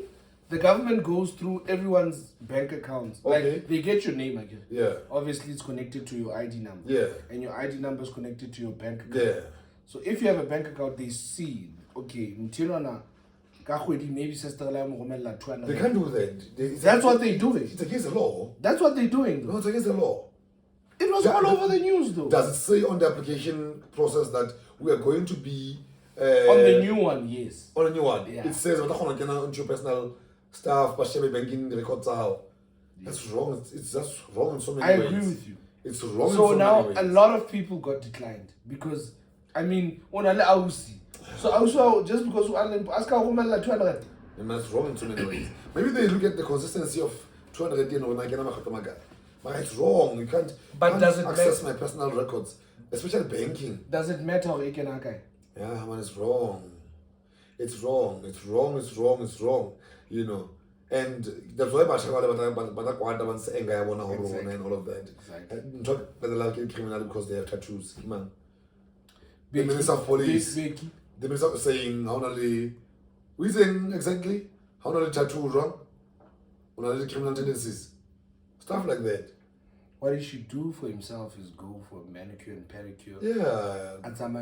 The government goes through everyone's bank accounts. Okay. Like they get your name again. Yeah. Obviously it's connected to your ID number. Yeah. And your ID number is connected to your bank account. Yeah. So if you have a bank account, they see, okay, maybe sister they can't do that. That's what they're doing. It's against the law. That's what they're doing, though. No, it's against the law. It was all over the news, though. Does it say on the application process that we are going to be on the new one? Yes. On the new one, yeah. It says on your personal stuff, banking records. That's wrong. It's just wrong in so many ways. I agree with you. It's wrong. So in so now many ways. a lot of people got declined because I mean, on a ausi. So also just because ask how much 200. And that's wrong in so many ways. Maybe they look at the consistency of 200 but it's wrong. You can't. But does it access my personal records, especially banking? Does it matter or Yeah, man, it's wrong. It's wrong. It's wrong. It's wrong. It's wrong. You know, and that's why and all of that. Exactly. Talk that they're criminal because they have tattoos. Man, the Minister of Police, the Minister is saying how only we saying exactly how only tattoo wrong, only criminal tendencies, stuff like that. What he should do for himself is go for a manicure and pedicure. Yeah. And some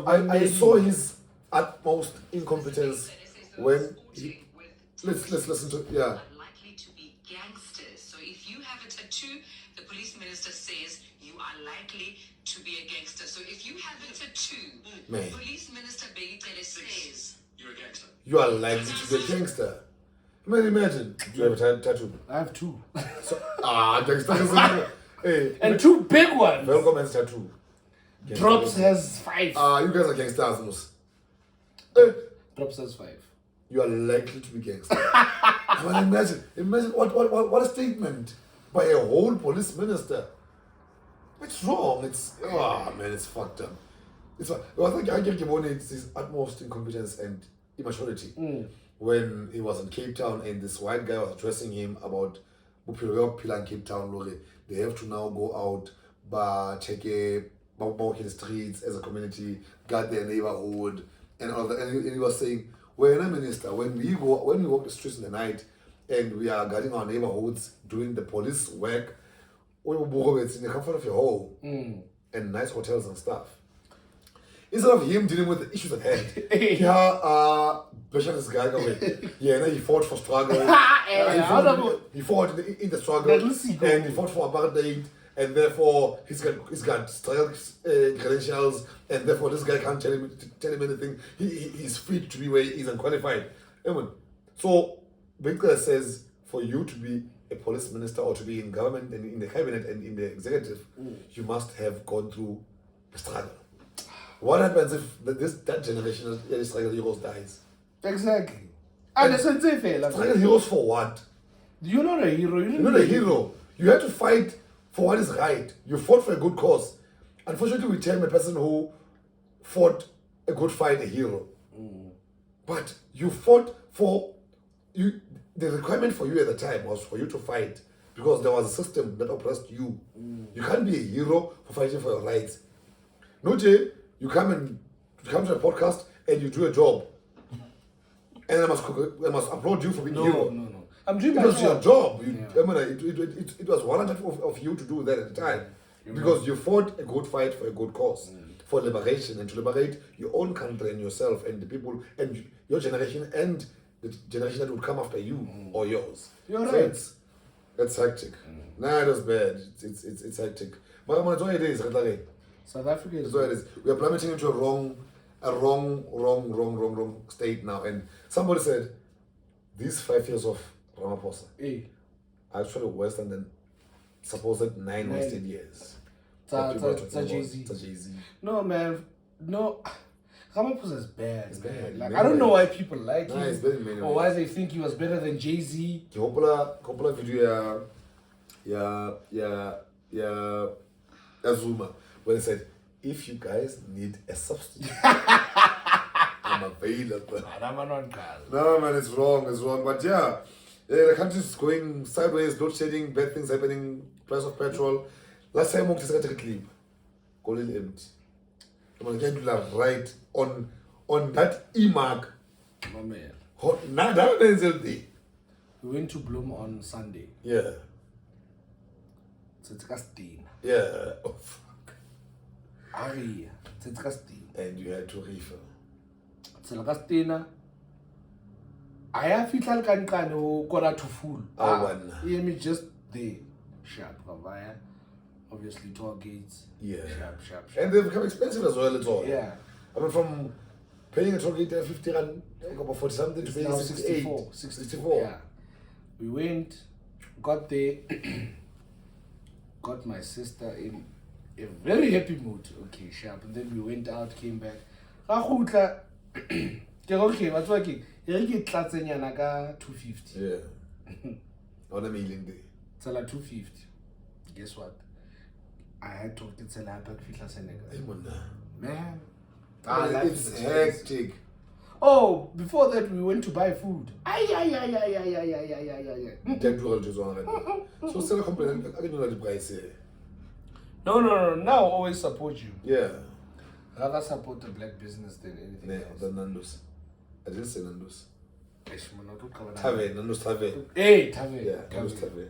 I saw his utmost incompetence when he, let's listen to likely to be gangsters. So if you have a tattoo, the police minister says you are likely to be a gangster. So if you have a tattoo, the police minister Bheki Qele says you're a gangster. You are likely to be a gangster. Imagine. Do you have a tattoo? I have 2. So, gangster. Hey, and 2 big ones. Welcome has tattoo. Drops has 5. You guys are gangsters. Drops has 5. You are likely to be gangster. I mean, imagine what a statement by a whole police minister. It's wrong. It's man, it's fucked up. It's I think it's his utmost incompetence and immaturity. When he was in Cape Town and this white guy was addressing him about in Cape Town, they have to now go out, check walk in the streets as a community, guard their neighborhood, and all that. And he was saying, when I'm minister, when we walk the streets in the night and we are guarding our neighborhoods, doing the police work, it's in the comfort of your home and nice hotels and stuff. Instead of him dealing with the issues at hand, this guy he fought for struggle. He fought in the struggle, and he fought for apartheid, and therefore he's got struggle credentials, and therefore this guy can't tell him anything. He's fit to be where he is and qualified. So Bheki Qele says for you to be a police minister or to be in government and in the cabinet and in the executive, you must have gone through the struggle. What happens if that generation of struggle heroes dies? Exactly. And struggle heroes for what? You're not a hero. You're not a hero. You have to fight for what is right. You fought for a good cause. Unfortunately, we term a person who fought a good fight, a hero. But you fought for you. The requirement for you at the time was for you to fight because there was a system that oppressed you. You can't be a hero for fighting for your rights. No, Jay, you come to a podcast and you do a job, and I must applaud you for being a hero. No. I'm doing my It was job. your job. It was warranted of you to do that at the time because you fought a good fight for a good cause, for liberation and to liberate your own country and yourself and the people and your generation and the generation that would come after you or yours. You're So right. That's hectic. Nah, it was bad. It's hectic. But that's what it is. South Africa is. That's what it is. We are plummeting into a wrong state now. And somebody said, these 5 years of Ramaphosa are actually worse than supposed 9 wasted years. It's a Jay-Z. No, man. No. Ramaphosa is bad. It's bad. Like, I don't know why people like him. It's bad in many Or ways. why they think he was better than Jay-Z. Couple video Zuma when he said, if you guys need a substitute, I'm available. No man, it's wrong. But yeah, the country's going sideways, load shedding, bad things happening, price of petrol. Last time I walked a clip, go little empty. I'm gonna get right on that E-mark. My man. We went to Bloom on Sunday. Yeah. So it's Castina. Yeah. Oh fuck. Aria. It's Castina. And you had to refill. It's Castina. I have fital can quarter to full. Hear me just there. Sharp. Obviously toll gates. Yeah. Sharp. And they've become expensive as well, it's all. Yeah. I mean, from paying a toll gate at 50 rand, about 40 something, to paying Now 64. Yeah. We went, got there, got my sister in a very happy mood. Okay, sharp. And then we went out, came back. Okay, what's working? You get 250. Yeah. On a million day. Tell her 250. Guess what? I had to tell her back Fitla Senegal. Man. It's hectic. Oh, before that we went to buy food. So still complaining, I don't know the price. No. Now I always support you. Yeah. Rather support the black business than anything else. The Nando's. I didn't say Nando's. Tave. Nando's Tave. Hey, Tave. Yeah, Nando's Tave.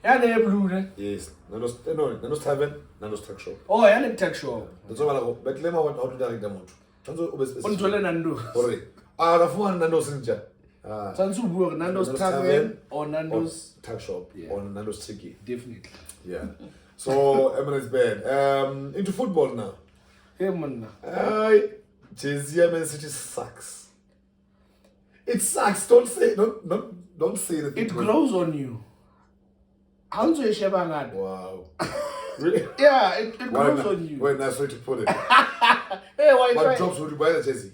Yeah, they're blue, ne? Yes. Nando's Tave, Nando's Truck Shop. Oh, yeah, they're tech shop. That's all I go. But let me want how to direct them out. Untole Nando. Sorry. The phone Nando's Ninja. Sansu Nando's Tavern or Nando's Tuck Shop or Nando's Tiki. Definitely. Yeah. So Emirates bad. Into football now. Hey man. Jay-Z Man City sucks. It sucks. Don't say that. It grows on you. How's your Shebangan? Wow. Yeah, it grows on you. Wait, nice way to put it. Hey, why What jobs would you buy the Jay-Z?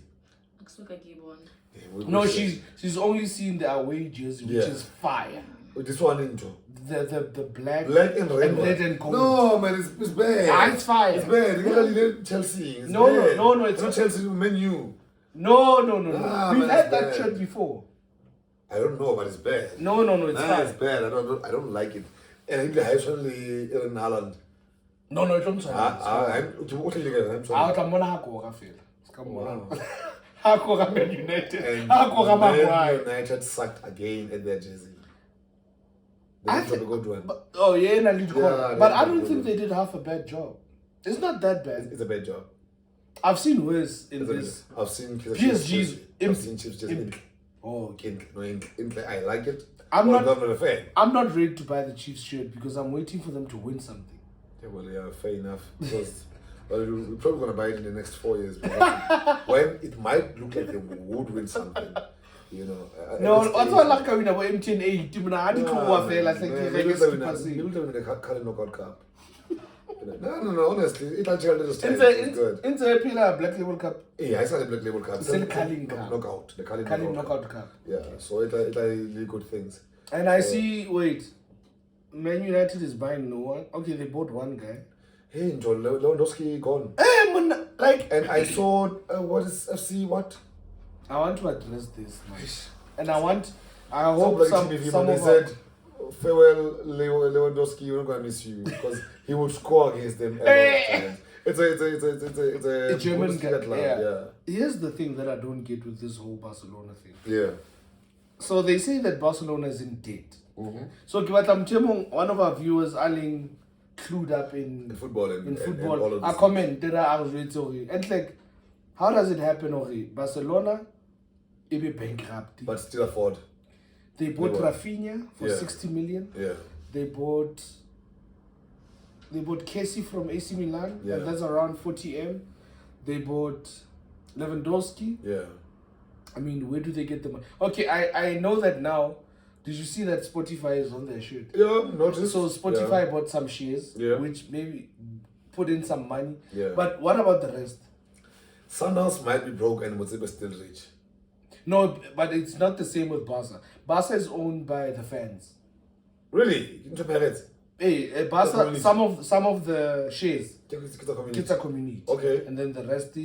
No, she's only seen the away jersey, which is fire. This one into The black and red and gold. No man, it's bad. Ah, it's fire. It's bad. Really Chelsea. It's No, bad. no, it's not Chelsea menu. No. Nah, We've man, had it's that bad. shirt before. I don't know, but it's bad. No, it's fine. It's bad. I don't like it. And I think the highest only in Holland. No, it don't sound. I'm sorry. I'm gonna come on. Hako Man United. And Hako Man Maguire. United sucked again at their Jersey. I They did a think- good one. But I don't think they did half a bad job. It's not that bad. It's a bad job. I've seen worse in It's a this. bad- I've seen PSG's I've seen Chiefs just in. Oh, okay. I like it. I'm not a fan. I'm not ready to buy the Chiefs shirt because I'm waiting for them to win something. Yeah, fair enough. Because we're probably gonna buy it in the next 4 years. When it might look like they would win something, you know. No, what's all like going about MTN 8? You know, I didn't know what they like. You'll tell me the current knockout cup. No, honestly, it's In good. the Pillar Black Label Cup. Yeah, it's not a Black Label Cup. It's a Carling Cup. Knockout. The Carling Carling Knockout Cup. Yeah, so it's really good things. And I see, wait, Man United is buying no one. Okay, they bought one guy. hey, Joel, Lewandowski gone. Hey, man, like... And I saw, what is FC, what? I want to address this, man. And I hope like some they of said, farewell, Lewandowski, we're not going to miss you. Because he would score against them every time. It's a German guy. club, yeah. Here's the thing that I don't get with this whole Barcelona thing. Yeah. So they say that Barcelona is in debt. Mm-hmm. So one of our viewers, Aling, clued up in football and all of I commented I was reading and like, how does it happen? Barcelona, it be bankrupt, but still afford. They bought Rafinha for 60 million. Yeah. They bought Kessie from AC Milan, and that's around 40 M. They bought Lewandowski. Yeah. I mean, where do they get the money? Okay, I know that now. Did you see that Spotify is on their shit? Yeah, noticed. So Spotify bought some shares, which maybe put in some money. Yeah. But what about the rest? Sundowns might be broke and Motsepe still rich. No, but it's not the same with Barca. Barca is owned by the fans. Really? Hey, Barca, some of the shares, Kita community. Okay. And then the rest,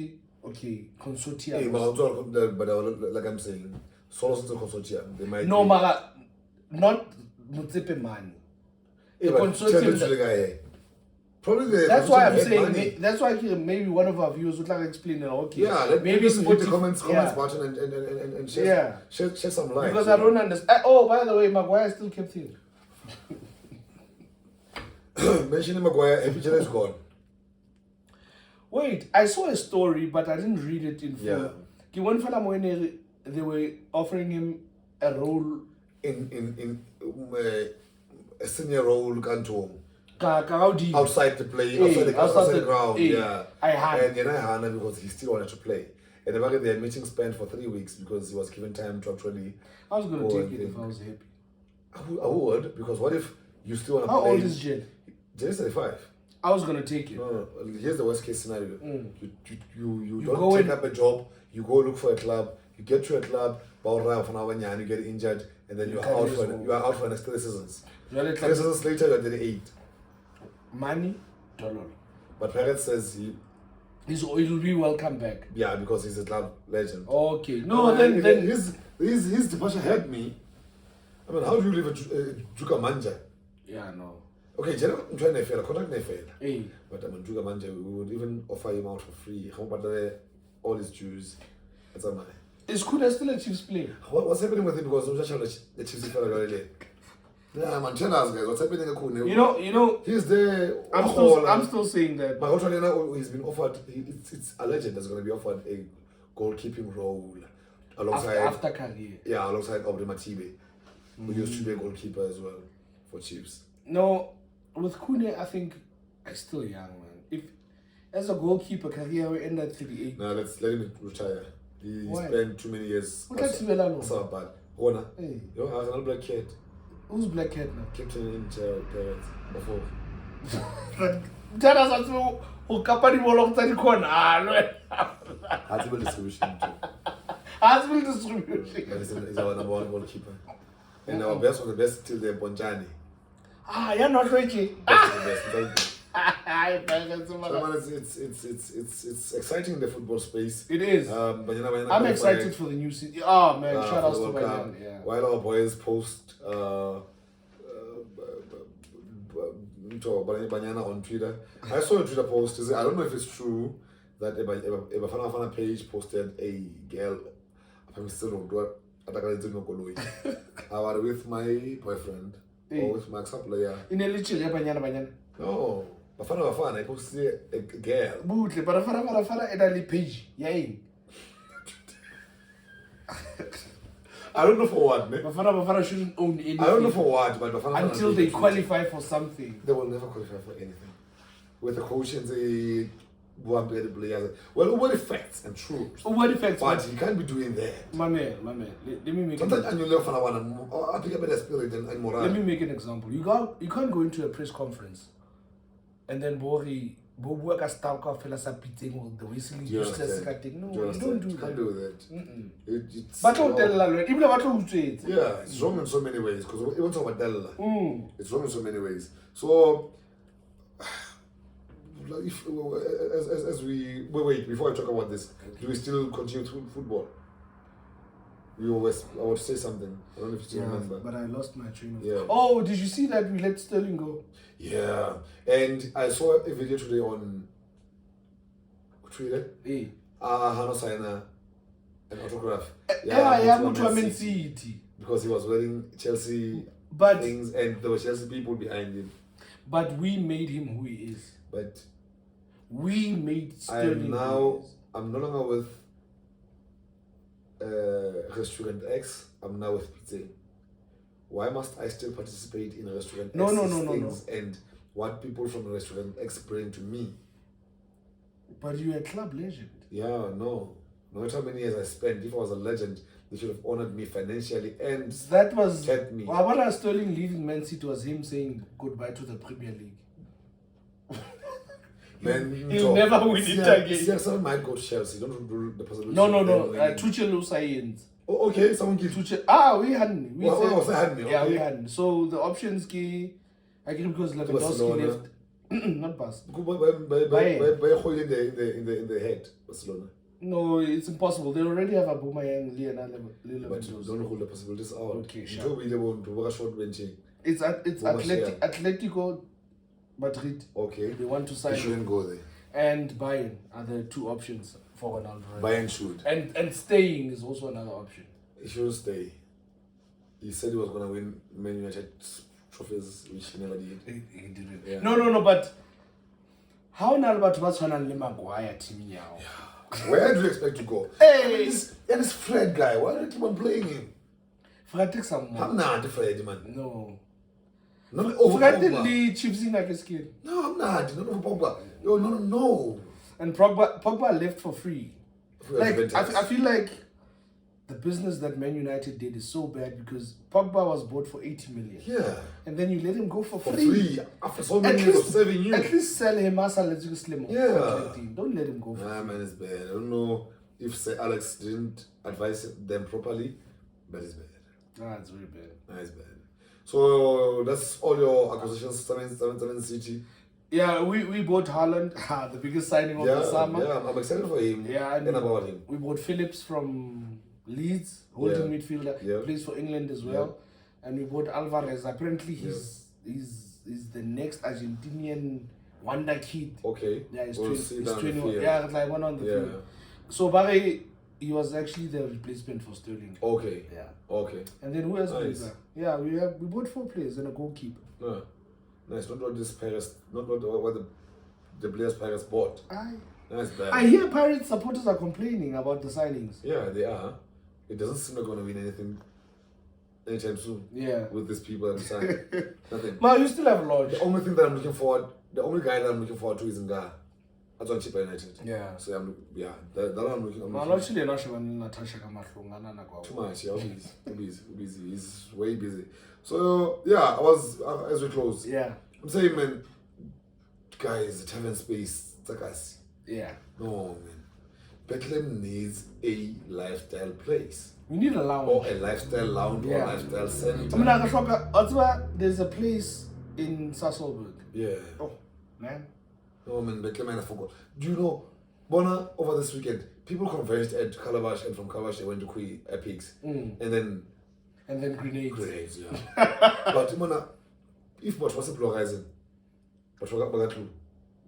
consortium. Hey, but like I'm saying, solo consortium. They might no, not Motsepe money. The consortium. Probably that's why I'm saying. That's why maybe one of our viewers would like to explain it. Okay. Yeah, maybe hit the comments button and share some light. Because I don't understand. Oh, by the way, Maguire still kept him. Mentioning Maguire, Bheki Qele is gone. Wait, I saw a story, but I didn't read it in full. Yeah. They were offering him a role in a senior role, Kanto. Outside outside the play, outside the ground, and because he still wanted to play. And the they had meeting spent for 3 weeks because he was given time to actually. I was going to take it if I was happy. I would, because what if you still want to play? How old is Jen? Jen is 35. I was going to take it. No, here's the worst case scenario. You don't take up a job, you go look for a club, you get to a club, you get injured, and then you are out for the next 3 seasons. 3 seasons later, you're 38. Money, dollar. But Perez says he'll be welcome back. Yeah, because he's a club legend. Okay. No, then his departure hurt me. I mean, how do you leave a Juga Manja? Yeah, no. Okay, I'm trying to fail. Contract never fail. Hey. But I mean, Juga Manja, we would even offer him out for free. How about all his dues? That's a man. Is Kuna still a Chiefs player? What's happening with him? Because the Chiefs fell already. Yeah, man, tell us, guys, what's happening in Kuna? You know, he's there. I'm still saying that. But he's been offered. It's alleged there's going to be offered a goalkeeping role alongside after career. Yeah, alongside Obri Matibe, who used to be a goalkeeper as well for Chiefs. No, with Kune, I think I'm still young, man. If as a goalkeeper, career will end at 38. No, let him retire. He spent too many years. So bad. Honor. Hey. Yo, I was another black cat. Who's black cat now? Captain in parents before. Tell us who company will long time corner. Hardable distribution too. Hardable distribution. But he's our number 1 goalkeeper. And our best was the best till the Bonjani. You're not ready. It's exciting in the football space. It is. I'm excited for the new season. Oh man, shout out to Banyana. Yeah. While our boys post Banyana on Twitter, I saw a Twitter post. I don't know if it's true that a Bafana page posted a girl. I'm still I was with my boyfriend or with my ex-player. In a little Banyana. No. Bafana, I posted a girl. Bootle, but Bafana edali page. Yay. I don't know for what, man. Bafana shouldn't own anything. I don't know for what, but Bafana until they qualify for something. They will never qualify for anything. With the coach and the players. Well, over effects and true. Over effects, but you can't be doing that. My man. Let me make. Sometimes and you learn from one. I pick up a spirit and morale. Let me make an example. You can't go into a press conference. And then Bori Bobuaka Stalka Felasapitting the whistling useless thing. No, you don't do that. Can't do that. But don't tell Lalo, even what you say. Yeah, it's wrong in so many ways. Because even talk about Della. It's wrong in so many ways. So if as we wait before I talk about this, do we still continue football? You always I want to say something. I don't know if you still remember. But I lost my train of thought. Oh, did you see that we let Sterling go? Yeah, and I saw a video today on Twitter. Hey. Hano Saina, an autograph. Man City. Because he was wearing Chelsea things and there were Chelsea people behind him. But we made him who he is. But we made Sterling. I'm no longer with Restaurant X. I'm now with Pizza. Why must I still participate in Restaurant X's things and what people from Restaurant X bring to me? But you're a club legend. Yeah, no. No matter how many years I spent, if I was a legend, they should have honored me financially and that was kept me. What was Sterling leaving Man City was him saying goodbye to the Premier League. Man, he'll never win it again. Someone might go to Chelsea. Don't do the possibility. No. Tuchel science. Oh, okay. Someone give Tuchel. We hadn't. We hadn't. Yeah, we hadn't. So the options I agree because Lewandowski left. Not Bas. By holding in the head, Barcelona. No, it's impossible. They already have Aubameyang, Lewandowski. But don't hold the possibilities out. Okay, sure. It's Atletico Madrid. Okay. They want to sign. He shouldn't go there. And Bayern are the two options for Ronaldo. Bayern should. And staying is also another option. He should stay. He said he was going to win Man United trophies, which he never did. He didn't. Yeah. No, but how Nalbat was on Maguire team now? Where do you expect to go? Hey! And this Fred guy, why do you keep on playing him? Fred takes some more. I'm not Fred, man. No. Fred didn't lead Chiefs in like a skill. No, I'm not. Not over Pogba. No. And Pogba left for free. Like, I feel like the business that Man United did is so bad because Pogba was bought for 80 million. Yeah. And then you let him go for free. For free. After so many years of saving you. At least sell him as a little slim. Yeah. Don't let him go for free. Man, it's bad. I don't know if Sir Alex didn't advise them properly, but it's bad. It's very bad. It's bad. So that's all your acquisitions, 7 City. Yeah, we bought Haaland, the biggest signing of the summer. Yeah, I'm excited for him. Yeah, and about him. We bought Phillips from Leeds, holding midfielder, plays for England as well. Yeah. And we bought Alvarez. Apparently he's the next Argentinian wonder kid. Okay. Yeah, he's 21. Yeah, it's like one on the field. So Barry, he was actually the replacement for Sterling. Okay. Yeah. Okay. And then who else plays that? Yeah, we bought 4 players and a goalkeeper. Yeah. Nice. Not what this Paris, not what the players Paris bought. That's bad. I hear Pirates supporters are complaining about the signings. Yeah, they are. It doesn't seem like going to win anything anytime soon. Yeah. With these people on the side. Nothing. But you still have Lodge. The only guy that I'm looking forward to is Nga. That's on Chipa United. Yeah. So that I'm looking. Too much. Yeah, busy. He's way busy. So I was as we close. Yeah. I'm saying, man, guys, time and space, it's yeah. No, man. Bethlehem needs a lifestyle place. We need a lounge. Or a lifestyle lounge or a lifestyle center. There's a place in Sasolburg. Yeah. Oh, man. Oh, man, Bethlehem, I forgot. Do you know, Bona, over this weekend, people converged at Calabash, and from Calabash they went to Pigs. And then grenades. Grenades, yeah. But, Bona, if what was a pluralism, but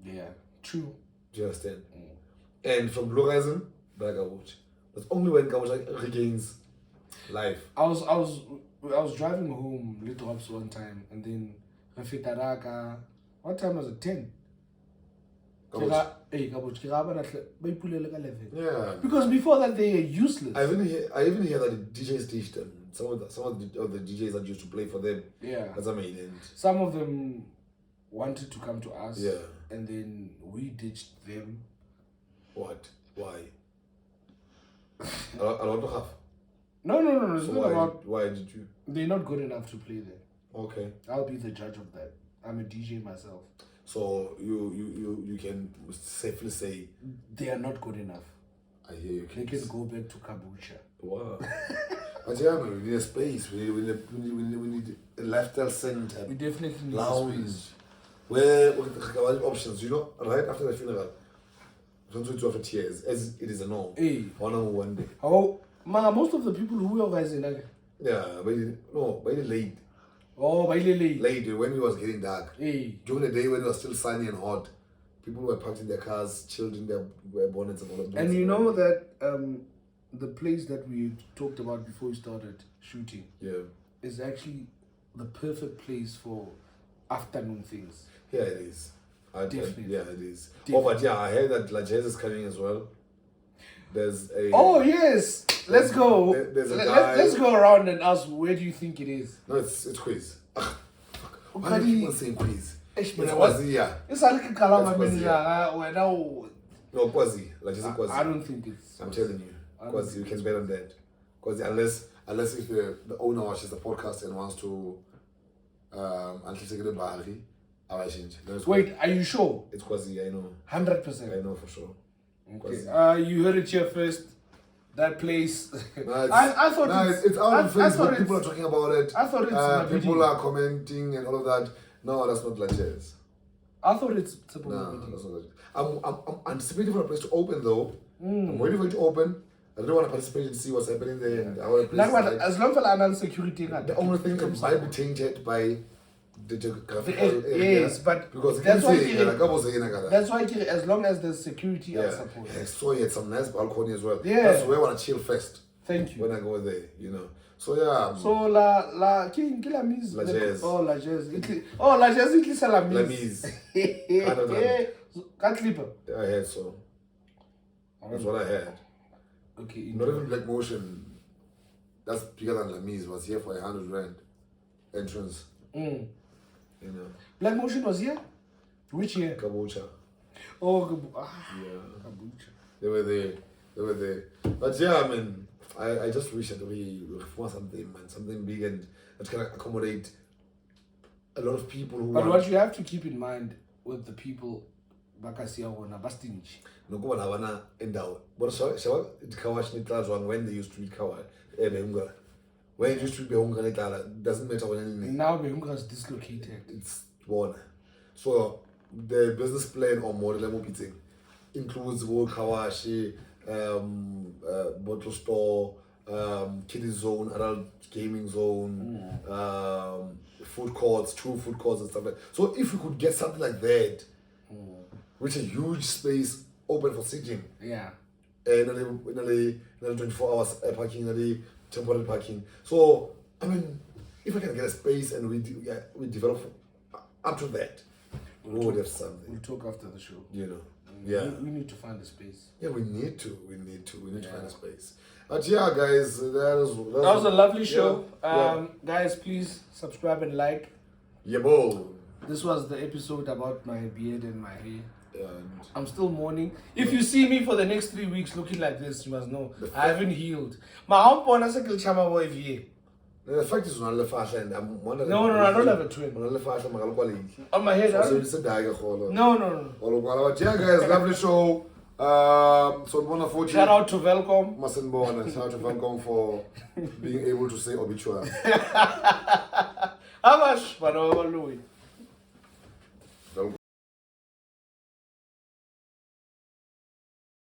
yeah, true. Do you understand? And from pluralism, Bagawuch. That's only when Gawuch regains life. I was driving home Little Ups one time, and then Rafitaraka. What time was it? 10. Yeah. Because before that they are useless. I even hear that the DJs ditched them. Some of the DJs that used to play for them. Yeah. That's amazing. Some of them wanted to come to us. Yeah. And then we ditched them. What? Why? a lot of half. No. It's so not about. Why did you? They're not good enough to play there. Okay. I'll be the judge of that. I'm a DJ myself. So you can safely say they are not good enough. I hear you. They can go back to Kabucha. Wow. But yeah, man, we need a space. We need a lifestyle center. We definitely need lounge. a space. Where options, right after the funeral, don't wait after tears, as it is a norm. One day. Oh, most of the people who are guys in yeah, by the late. Oh, by the late. Late, when it was getting dark. During the day when it was still sunny and hot, people were parked in their cars, chilled in their bonnets and all of that. And you know that the place that we talked about before we started shooting is actually the perfect place for afternoon things. Yeah, it is. Definitely. Yeah, it is. Definitely. Oh, but yeah, I heard that La Jazz is coming as well. There's a... Oh, yes! Let's go. There's a guy... Let's go around and ask, where do you think it is? No, it's quiz. Why do people say quiz? It's Quasi, yeah. It's like a Kalama. No, Quasi. La Jazz is Quasi. I don't think it's... I'm telling you. Quasi, you can bet on that. Quasi, unless if the owner watches the podcast and wants to... Wait, are you sure? It's Quasi, I know. 100%. I know for sure. Okay. You heard it here first. That place. I thought it's out on Facebook. People are talking about it. I thought it's people are commenting and all of that. No, that's not La Jazz. I thought it's no, that's not La Jazz. I'm anticipating for a place to open though. I'm waiting for it to open. I don't want to participate and see what's happening there. And I want to as long as I'm security. The only thing that might be tainted by the geographical area. Yes, but because that's why as long as there's security and support. I saw you had some nice balcony as well. Yeah. That's where I want to chill first. Thank you. When I go there, So yeah. So La Jazz. Oh, La Jazz. La Jazz is La Mise. Can't sleep. I heard so. That's what I heard. Okay. Not even Black Motion. That's bigger than La Mise. Was here for 100 rand entrance. Black Motion was here? Which year? Kabucha. Oh, Kabucha. They were there. But yeah, I mean, I just wish that we reform something big and that can accommodate a lot of people who But what you have to keep in mind with the people bakasiyaona bastinji. Nokuba nabana endawo. But shall Kawash Nitlazwang when they used to eat Kawa Behunga. When it used to be Behunga Nitala, doesn't matter when anything. Now Behunga is dislocated. It's one. So the business plan or model I'm meeting includes World Kawashi, bottle store, kiddie zone, adult gaming zone, food courts, true food courts and stuff like that. So if we could get something like that, which is a huge space open for sitting. Yeah. And in 24 hours parking, temporary parking. So I mean, if I can get a space and we develop up to that, we would have something. We'll talk after the show. Yeah. We need to find a space. Yeah, we need to find a space. But yeah, guys, that was a lovely show. Guys, please subscribe and like. Yeah, boy. This was the episode about my beard and my hair. And I'm still mourning. If you see me for the next 3 weeks looking like this, you must know I haven't healed. The fact is, and I'm wondering. No, I don't have a twin. On my head, No. Yeah, guys, lovely show. Shout out to Velcom. Shout out to Velcom for being able to say obituary.